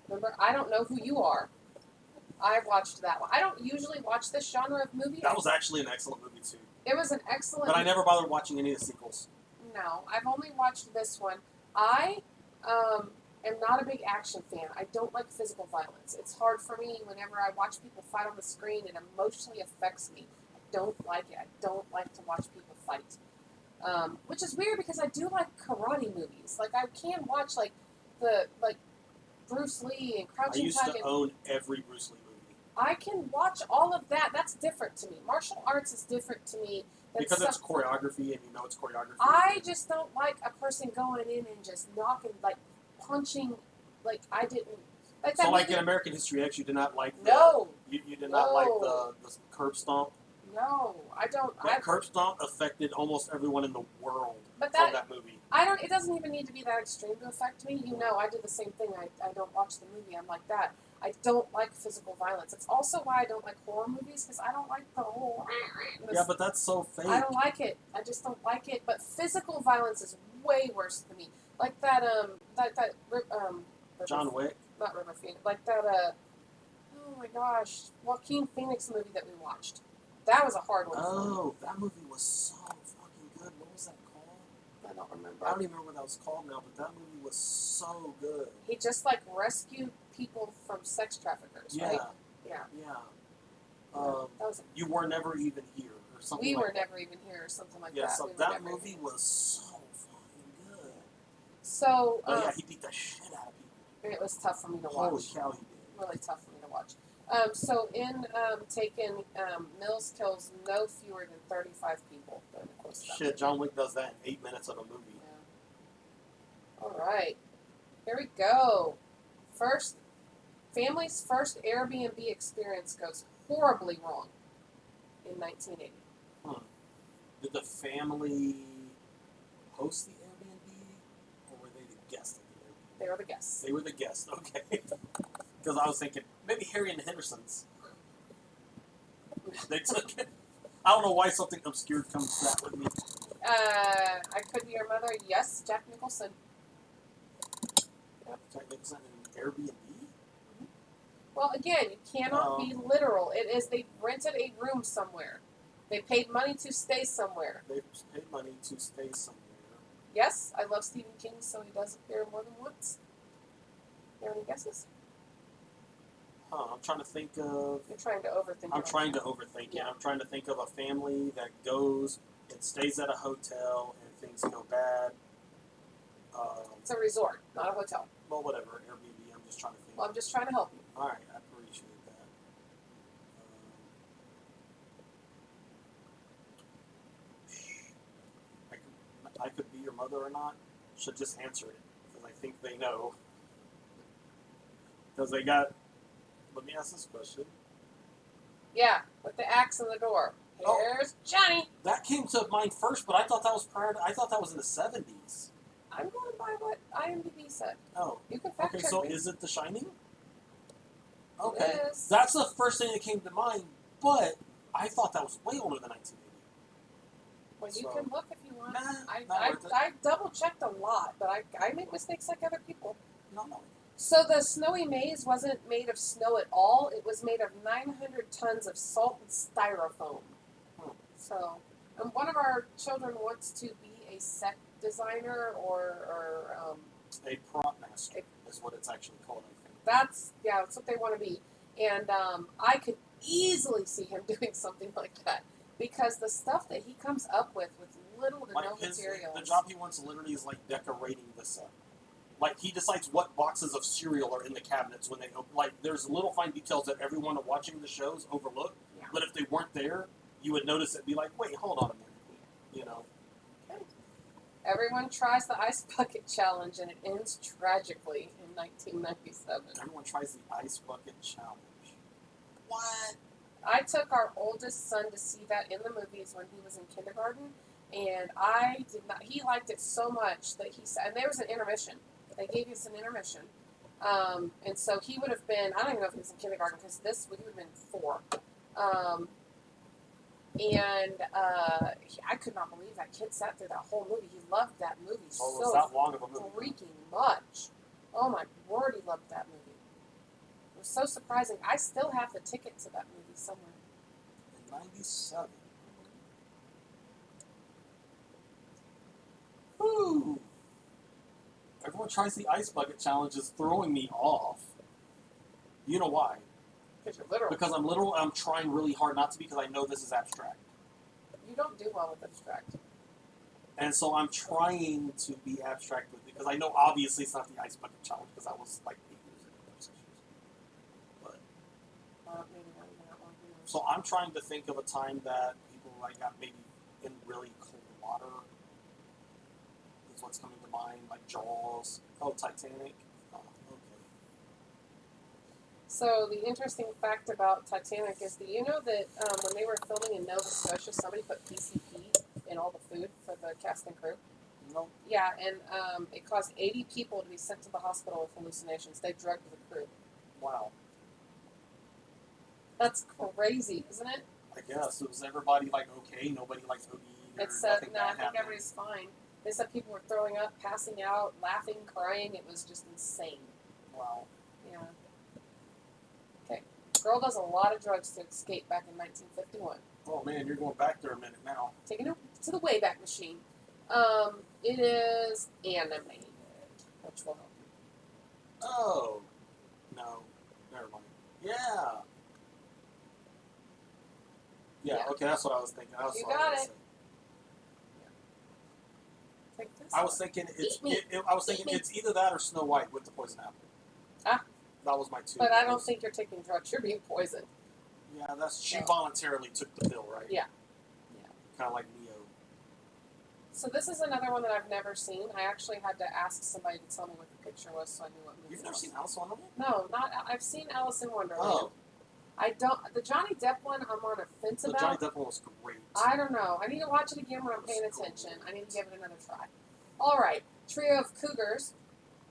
Remember, I don't know who you are. I watched that one. I don't usually watch this genre of movie. That was actually an excellent movie too. It was an excellent. But I never bothered watching any of the sequels. No, I've only watched this one. I am not a big action fan. I don't like physical violence. It's hard for me whenever I watch people fight on the screen. It emotionally affects me. I don't like it. I don't like to watch people fight. Which is weird because I do like karate movies. Like I can watch like Bruce Lee and Crouching I used Tiger. to own every Bruce Lee movie. I can watch all of that. That's different to me. Martial arts is different to me. Because it's choreography and you know it's choreography. I just don't like a person going in and just knocking, like punching like I didn't like So, that like movie. in American History X, you did not like No, you did not like No. the curb stomp. no, I don't. That curb stomp affected almost everyone in the world But from that that movie. I don't. It doesn't even need to be that extreme to affect me. You know, I did the same thing. I don't watch the movie. I'm like that. I don't like physical violence. It's also why I don't like horror movies because I don't like the whole. Yeah, but that's so fake. I don't like it. I just don't like it. But physical violence is way worse than me. Like that John Wick. not River Phoenix. Like that oh my gosh, Joaquin Phoenix movie that we watched. That was a hard one. Oh, that movie was so fucking good. What was that called? I don't remember. I don't even remember what that was called now, but that movie was so good. He just like rescued people from sex traffickers, Yeah. right? Yeah. Yeah. That was You Were Never Even Here, or something We like Were that. Never Even Here, or something like Yeah, that. so We Were that Never movie Even was so fucking good. So, But yeah, he beat the shit out of people. it was tough for me to Holy watch. cow, he did. Really tough for me to watch. So in Taken, Mills kills no fewer than 35 people during the course of that Shit, movie. John Wick does that in 8 minutes of a movie. Yeah. All right, here we go. Family's first Airbnb experience goes horribly wrong in 1980. Did the family host the Airbnb, or were they the guests at the Airbnb? They were the guests. They were the guests, okay. Because I was thinking, maybe Harry and the Hendersons. They took it. I don't know why something obscure comes to that with me. I Could Be Your Mother. Yes, Jack Nicholson. Yep. Jack Nicholson in Airbnb? Well, again, you cannot be literal. It is they rented a room somewhere. They paid money to stay somewhere. They paid money to stay somewhere. Yes, I love Stephen King, so he does appear more than once. You have any guesses? I'm trying to think of... You're trying to overthink it. I'm trying to overthink it. Yeah. I'm trying to think of a family that goes and stays at a hotel and things go bad. It's a resort, not a hotel. Well, whatever. Airbnb. I'm just trying to think. Well, I'm just trying to help you. All right, I appreciate that. I could be your mother or not. Should just answer it because I think they know. Because they got. Let me ask this question. Yeah, with the axe in the door. Here's Johnny. That came to mind first, but I thought that was prior. I thought that was in the 70s. I'm going by what IMDb said. Oh. You can fact Okay, check so me. is it The Shining? Okay. It is. That's the first thing that came to mind, but I thought that was way older than 1980. Well, you So, can look if you want. nah, I not worth it. double checked a lot, but I make mistakes like other people. No. So the snowy maze wasn't made of snow at all. It was made of 900 tons of salt and styrofoam. So, and one of our children wants to be a set designer or A prop master is what it's actually called, I think. that's what they want to be. And I could easily see him doing something like that because the stuff that he comes up with little to no materials. The job he wants literally is like decorating the set. Like he decides what boxes of cereal are in the cabinets when they open. Like there's little fine details that everyone watching the shows overlook. Yeah. But if they weren't there, you would notice it. Be like, wait, hold on a minute, you know. Okay. Everyone tries the ice bucket challenge and it ends tragically in 1997. Everyone tries the ice bucket challenge. What? I took our oldest son to see that in the movies when he was in kindergarten, and I did not. He liked it so much that he said, and there was an intermission. They gave us an intermission, and so he would have been. I don't even know if he was in kindergarten because he would have been 4. I could not believe that kid sat through that whole movie. He loved that movie It so was that long of a movie. freaking much. Oh my word, he loved that movie. It was so surprising. I still have the ticket to that movie somewhere. In 97. Whew. Everyone tries the ice bucket challenge is throwing me off. You know why? Because you're literal. Because I'm literal and I'm trying really hard not to because I know this is abstract. You don't do well with abstract. And so I'm trying to be abstract with it because I know obviously it's not the ice bucket challenge because I was like 8 years ago or 6 years ago. But Maybe not even that long. so I'm trying to think of a time that people like got maybe in really cold water. Is what's coming to mind, like Jaws. Oh, Titanic. Oh, okay. So the interesting fact about Titanic is, do you know that when they were filming in Nova Scotia, somebody put PCP in all the food for the cast and crew? No. Yeah, and it caused 80 people to be sent to the hospital with hallucinations. They drugged the crew. Wow. That's crazy, isn't it? I guess. So was everybody like okay? Nobody like OD or It said, nothing no, bad I think happened? everybody's fine. They said people were throwing up, passing out, laughing, crying. It was just insane. Wow. Yeah. Okay. Girl does a lot of drugs to escape back in 1951. Oh man, you're going back there a minute now. Taking it to the Wayback Machine. It is animated, which will help you. Oh. No. Never mind. Yeah. Yeah, Yeah. okay, that's what I was thinking. I was You sorry got to it. say. Take this I was one. thinking Eat me. Eat me. it's either that or Snow White with the poison apple. Ah. That was my two. But I don't think you're taking drugs. You're being poisoned. Yeah, she No. voluntarily took the pill, right? Yeah. Yeah. Kind of like Neo. So this is another one that I've never seen. I actually had to ask somebody to tell me what the picture was, so I knew what movie You've it never was. seen Alice in Wonderland? No, not. I've seen Alice in Wonderland. Oh, I don't. The Johnny Depp one, I'm on a fence the about. Johnny Depp one was great. I don't know. I need to watch it again when I'm paying attention. I need to give it another try. All right. Trio of cougars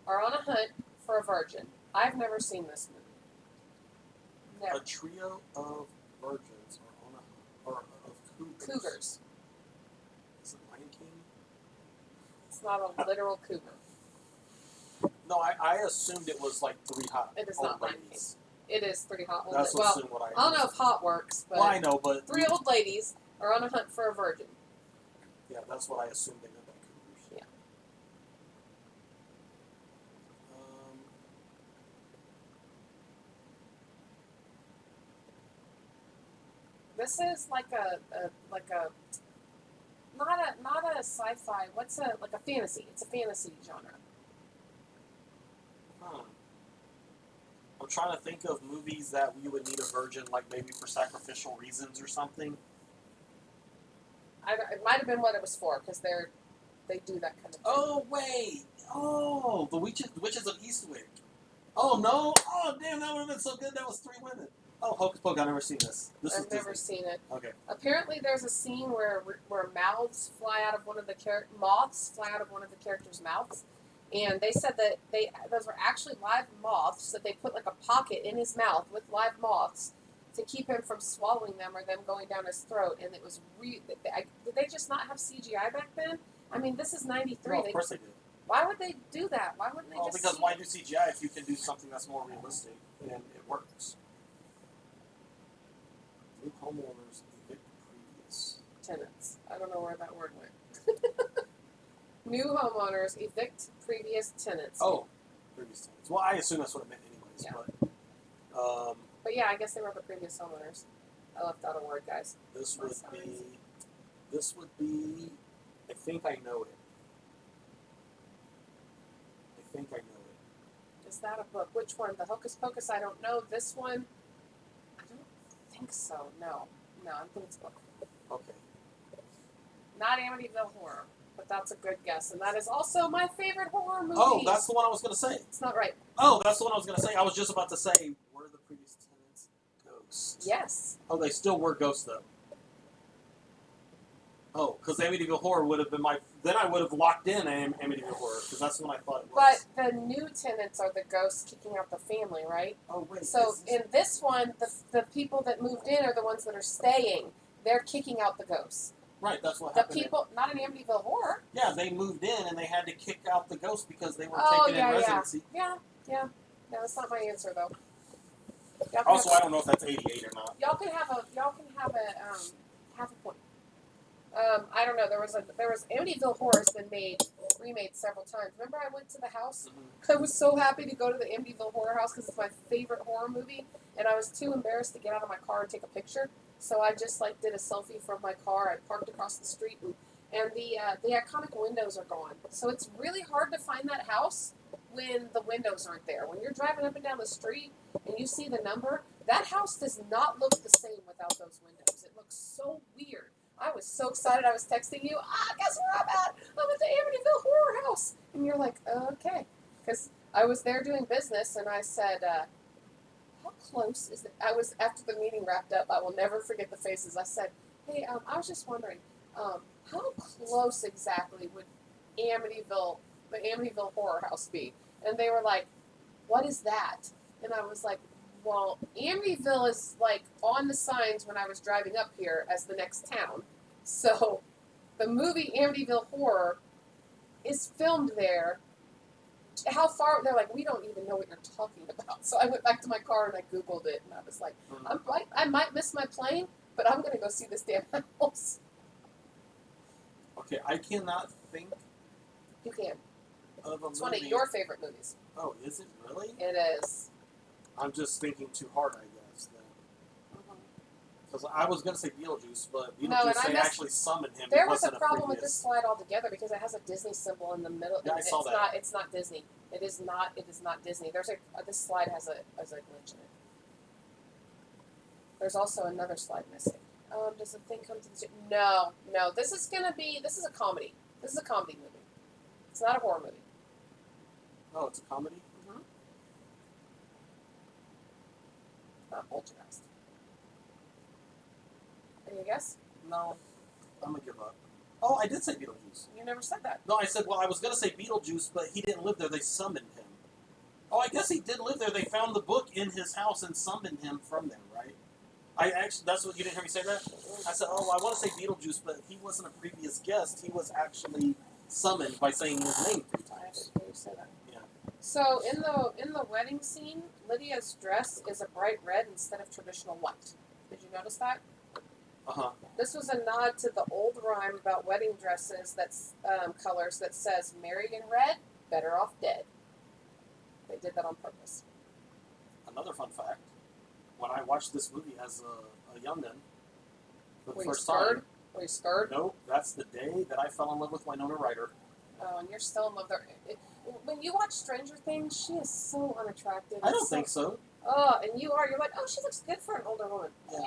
are on a hunt for a virgin. I've never seen this movie. Never. A trio of virgins are on a or of cougars. Cougars. Is it Lion King? It's not a literal cougar. No, I assumed it was like three hot It is old not Lion King. ladies. It is three hot old That's ladies. Well, what I don't know if hot works, but Well, I know, but three old ladies are on a hunt for a virgin. yeah, that's what I assumed they meant by cougars. Yeah. This is like a not a sci-fi. What's a fantasy? It's a fantasy genre. I'm trying to think of movies that we would need a virgin, like maybe for sacrificial reasons or something. It might have been what it was for, because they do that kind of thing. Oh wait! Oh, the Witches of Eastwick. Oh no! Oh damn, that would have been so good. That was 3 women. Oh, Hocus Pocus! I've never seen this. I've never seen it. Okay. Apparently, there's a scene where moths fly out of one of the characters' mouths, and they said that those were actually live moths. That they put like a pocket in his mouth with live moths to keep him from swallowing them or them going down his throat. And it was did they just not have CGI back then? I mean, this is '93. Well, of course they did. Why would they do that? Why wouldn't they just? Because why do CGI if you can do something that's more realistic and it works? New homeowners evict previous Tenants. I don't know where that word went. New homeowners evict previous tenants. Oh, previous tenants. Well, I assume that's what it meant anyways. Yeah. But yeah, I guess they were the previous homeowners. I left out a word, guys. This would be. I think I know it. Is that a book? Which one? The Hocus Pocus? I don't know. This one? I don't think so. No, I think it's a book. Okay. Not Amityville Horror, but that's a good guess. And that is also my favorite horror movie. Oh, that's the one I was going to say. It's not right. Oh, that's the one I was going to say. I was just about to say, were the previous tenants ghosts? Yes. Oh, they still were ghosts, though. Oh, because Amityville Horror would have been then I would have locked in Amityville Horror, because that's the one I thought it was. But the new tenants are the ghosts kicking out the family, right? Oh, wait. So in this one, the people that moved in are the ones that are staying. They're kicking out the ghosts. Right, that's what The happened. people, not in Amityville Horror. Yeah, they moved in and they had to kick out the ghosts because they were taken yeah, in residency. Yeah. That's not my answer though. Also, I don't know if that's 88 or not. Y'all can have a point. I don't know. There was Amityville Horror has been remade several times. Remember, I went to the house. Mm-hmm. I was so happy to go to the Amityville Horror House because it's my favorite horror movie, and I was too embarrassed to get out of my car and take a picture. So I just did a selfie from my car. I parked across the street, and the iconic windows are gone. So it's really hard to find that house when the windows aren't there. When you're driving up and down the street and you see the number, that house does not look the same without those windows. It looks so weird. I was so excited. I was texting you, guess where I'm at? I'm at the Amityville Horror House. And you're like, okay. Because I was there doing business, and I said, how close is it? I was after the meeting wrapped up. I will never forget the faces. I said, "Hey, I was just wondering, how close exactly would the Amityville Horror House be?" And they were like, "What is that?" And I was like, "Well, Amityville is like on the signs when I was driving up here as the next town. So the movie Amityville Horror is filmed there. How far?" They're like, "We don't even know what you're talking about." So I went back to my car and I Googled it, and I was like, I might miss my plane, but I'm going to go see this damn house. Okay, I cannot think You can. of a It's movie. one of your favorite movies. Oh, is it really? It is. I'm just thinking too hard, I guess. Because I was going to say Beetlejuice, but Beetlejuice, they actually summoned him. There was a problem with this slide altogether because it has a Disney symbol in the middle. Yeah, I saw that. It's not Disney. It is not Disney. This slide has a glitch in it. There's also another slide missing. Does the thing come to the... No. This is a comedy. This is a comedy movie. It's not a horror movie. Oh, it's a comedy? Mm-hmm. Not Poltergeist. Any guess? No. I'm going to give up. Oh, I did say Beetlejuice. You never said that. No, I said, well, I was going to say Beetlejuice, but he didn't live there. They summoned him. Oh, I guess he did live there. They found the book in his house and summoned him from there, right? That's what you didn't hear me say that? I said, oh, I want to say Beetlejuice, but he wasn't a previous guest. He was actually summoned by saying his name 3 times. I didn't hear you say that. Yeah. So in the wedding scene, Lydia's dress is a bright red instead of traditional white. Did you notice that? Uh-huh. This was a nod to the old rhyme about wedding dresses that's colors that says, "Married in red, better off dead." They did that on purpose. Another fun fact. When I watched this movie as a youngin' for the Were first you scared? time. Were you scared? Nope, that's the day that I fell in love with Winona Ryder. Oh, and you're still in love with her. When you watch Stranger Things, she is so unattractive. I don't think so. Oh, and you're like, oh, she looks good for an older woman. Yeah.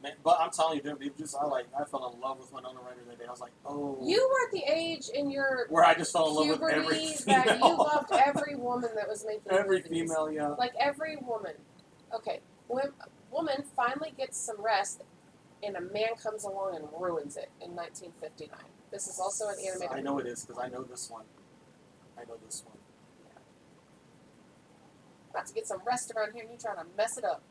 Man, but I'm telling you, during Beetlejuice, I fell in love with Winona Ryder that day. I was like, oh. You were at the age in your where I just fell in love with every puberty female. that you loved every woman that was making Every movies. female, yeah. Like every woman. Okay, when a woman finally gets some rest, and a man comes along and ruins it in 1959. This is also an animated movie. I know it is, because I know this one. Yeah. About to get some rest around here, and you trying to mess it up.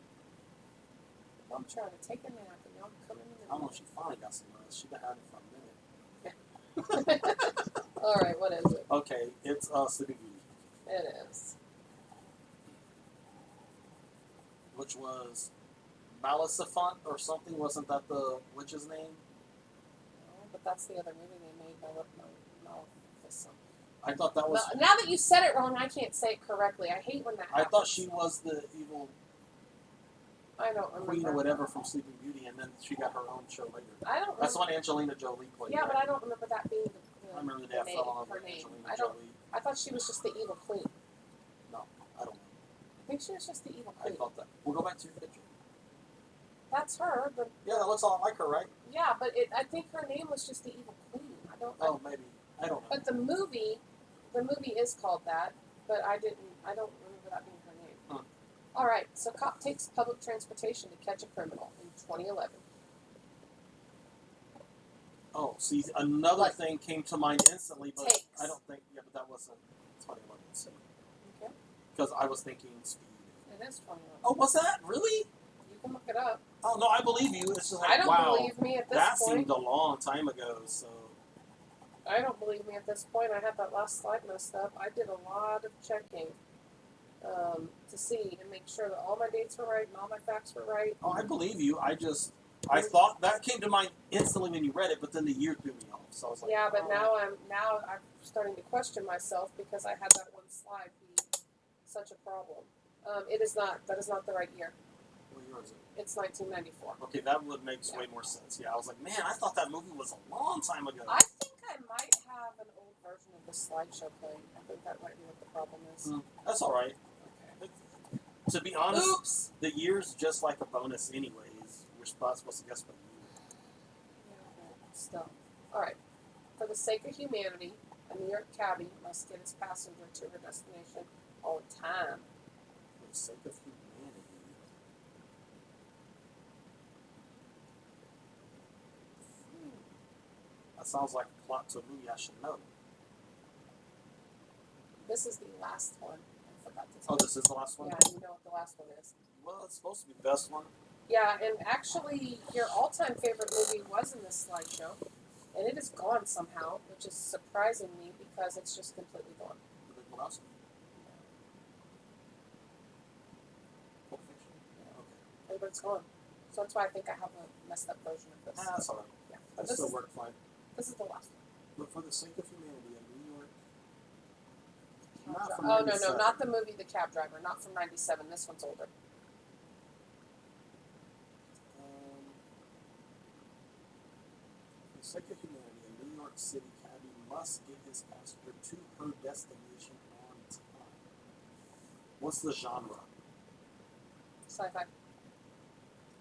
I'm trying to take a nap, and y'all coming in. I don't know if she finally got some rest. She's been having it for a minute. All right, what is it? Okay, it's Sleeping Beauty. It is. Which was Maleficent or something. Wasn't that the witch's name? Oh, but that's the other movie they made. Maleficent. I thought that was... Now that you said it wrong, I can't say it correctly. I hate when that happens. I thought she was the evil I don't remember. queen or whatever from Sleeping Beauty, and then she got her own show later. I don't. That's the one Angelina Jolie played. Yeah, right? but I don't remember that being the I remember the day I fell in love her with name. Angelina Jolie. I thought she was just the evil queen. No, I don't know. I think she was just the evil I queen. thought that. We'll go back to your picture. That's her. But Yeah, that looks a lot like her, right? yeah, but I think her name was just the evil queen. I don't. Oh, maybe. I don't know. But the movie is called that. But I don't remember that being her name. Huh. All right. So cop takes public transportation to catch a criminal in 2011. Oh, see, another Like, thing came to mind instantly, but takes. I don't think. Yeah, but that wasn't 2011. So. Okay. Because I was thinking Speed. It is 2011. Oh, was that really? You can look it up. Oh no, I believe you. It's just like I don't wow, believe me at this that point. seemed a long time ago. So. I don't believe me at this point. I had that last slide messed up. I did a lot of checking to see and make sure that all my dates were right and all my facts were right. Oh, I believe you. I thought that came to mind instantly when you read it, but then the year threw me off. So I was like, Yeah, but oh. now I'm starting to question myself because I had that one slide be such a problem. That is not the right year. What year is it? It's 1994. Okay, that would make way more sense. Yeah, I was like, man, I thought that movie was a long time ago. I think I might have an old version of the slideshow playing. I think that might be what the problem is. That's all right. Okay. To be honest, Oops. the year's just like a bonus anyways. We're supposed to guess what year. Yeah, still. All right. For the sake of humanity, a New York cabbie must get his passenger to her destination on time. For the sake of humanity. That sounds like a plot to a movie I should know. This is the last one. I forgot to tell Oh, you. this is the last one? Yeah, you know what the last one is. Well, it's supposed to be the best one. Yeah, and actually, your all-time favorite movie was in this slideshow, and it is gone somehow, which is surprising me because it's just completely gone. What else? Pulp Fiction? Okay. But it's gone. So that's why I think I have a messed up version of this. That's alright. Yeah, That but this still is, worked fine. this is the last But for the sake of humanity, in New York. one. Not from Oh, no, 97. not the movie The Cab Driver, not from 97. This one's older. For the sake of humanity, a New York City cabbie must get his passenger to her destination on time. What's the genre? Sci-fi.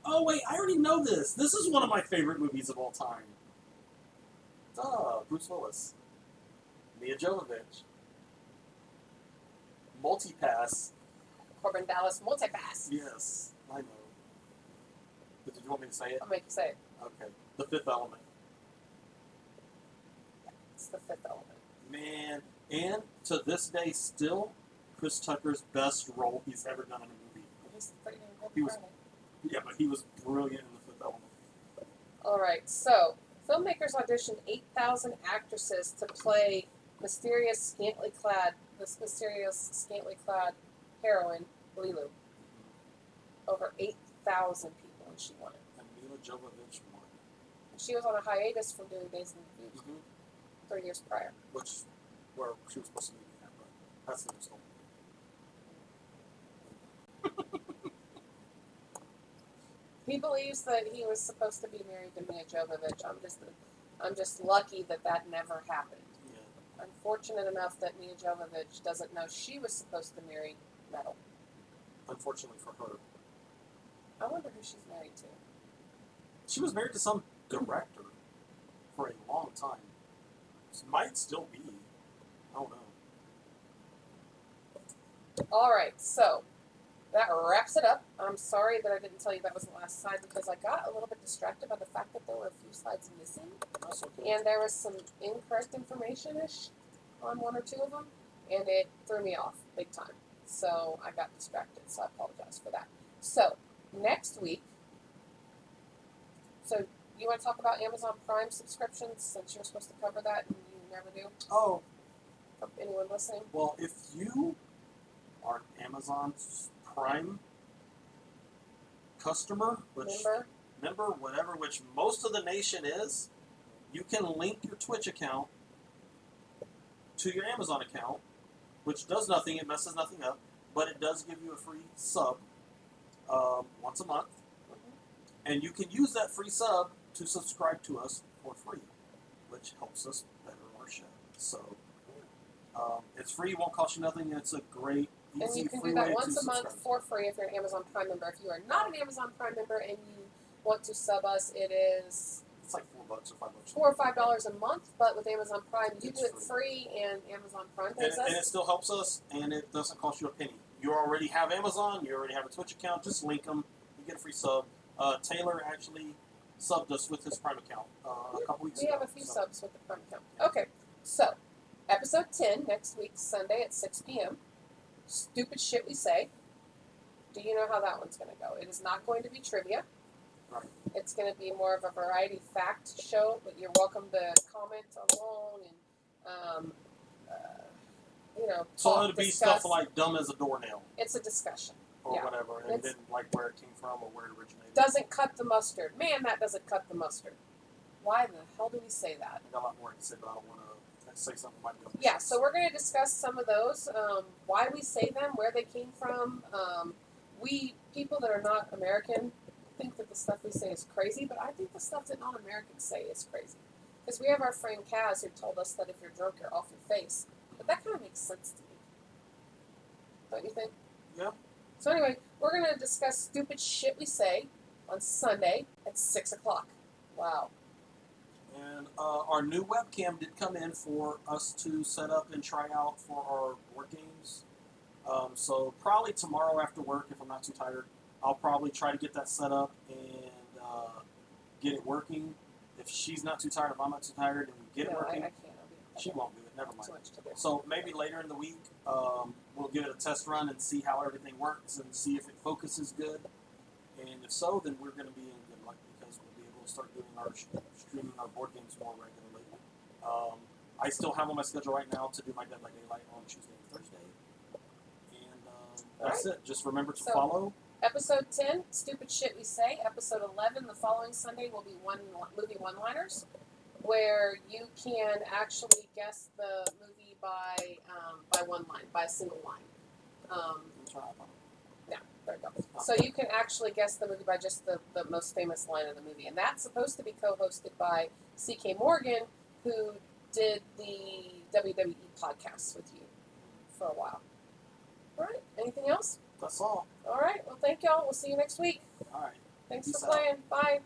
Oh wait, I already know this. This is one of my favorite movies of all time. Duh, Bruce Willis. Mia Jovovich. Multipass. Corbin Dallas Multipass. Yes, I know. But did you want me to say it? I'll make you say it. Okay. The Fifth Element. It's The Fifth Element. Man, and to this day still, Chris Tucker's best role he's ever done in a movie. He's pretty good. He was- Yeah, but he was brilliant in The Fifth Element. All right, so filmmakers auditioned 8,000 actresses to play this mysterious scantily clad heroine, Lilu. Over 8,000 people, and she won it. And Mila Jovovich won. And she was on a hiatus from doing Days in the Views 3 years prior. Which, where she was supposed to be at, but that's the story. He believes that he was supposed to be married to Mia Jovovich. I'm just lucky that that never happened. Yeah. Unfortunate enough that Mia Jovovich doesn't know she was supposed to marry Metal. Unfortunately for her. I wonder who she's married to. She was married to some director for a long time. She might still be. I don't know. All right, so that wraps it up. I'm sorry that I didn't tell you that was the last slide because I got a little bit distracted by the fact that there were a few slides missing, That's okay. and there was some incorrect information-ish on one or two of them, and it threw me off big time. So I got distracted, so I apologize for that. So next week, so you want to talk about Amazon Prime subscriptions since you're supposed to cover that and you never do? Oh, For anyone listening? well, if you are an Amazon Prime customer, which Remember? whatever, which most of the nation is, you can link your Twitch account to your Amazon account, which does nothing, it messes nothing up, but it does give you a free sub once a month, and you can use that free sub to subscribe to us for free, which helps us better our show. So it's free, won't cost you nothing, it's a great, easy, And you can free do that way once to a month subscribe. for free if you're an Amazon Prime member. If you are not an Amazon Prime member and you want to sub us, it is It's like $4 or $5. $4 or $5 a month. But with Amazon Prime, you It's do it free, and Amazon Prime And, pays and it us. still helps us, and it doesn't cost you a penny. You already have Amazon, you already have a Twitch account, just link them, you get a free sub. Taylor actually subbed us with his Prime account a couple weeks We ago. have a few so. subs with the Prime account. Okay, so episode 10 next week, Sunday at 6 p.m. Stupid shit we say. Do you know how that one's going to go? It is not going to be trivia. Right. It's going to be more of a variety fact show, but you're welcome to comment along and, So talk, it'll be discuss. stuff like dumb as a doornail It's a discussion. or Yeah. whatever, and It's- then like where it came from or where it originated. Doesn't cut the mustard. Man, that doesn't cut the mustard. Why the hell do we say that? I got a lot more to say, but I don't want to say something like that. Yeah, so we're going to discuss some of those, why we say them, where they came from. We, people that are not American, think that the stuff we say is crazy, but I think the stuff that non-Americans say is crazy. Because we have our friend Kaz who told us that if you're drunk, you're off your face. But that kind of makes sense to me. Don't you think? Yeah. So anyway, we're going to discuss stupid shit we say on Sunday at 6 o'clock. Wow. And our new webcam did come in for us to set up and try out for our board games. So probably tomorrow after work, if I'm not too tired, I'll probably try to get that set up and get it working. If she's not too tired, if I'm not too tired, and we get it No, I working, can't. she won't do it. Never mind. Too much to do. So maybe later in the week, we'll give it a test run and see how everything works and see if it focuses good. And if so, then we're going to be in good luck because we'll be able to start doing our streaming our board games more regularly. I still have on my schedule right now to do my Dead by Daylight on Tuesday and Thursday. And that's it. Just remember to follow. Episode 10, Stupid Shit We Say. Episode 11, the following Sunday, will be movie one-liners, where you can actually guess the movie by one line, by a single line. Yeah, there you go. So you can actually guess the movie by just the most famous line of the movie. And that's supposed to be co-hosted by C.K. Morgan, who did the WWE podcast with you for a while. All right, anything else? That's all. All right, well, thank y'all. We'll see you next week. All right. Thanks Peace for playing. out. Bye.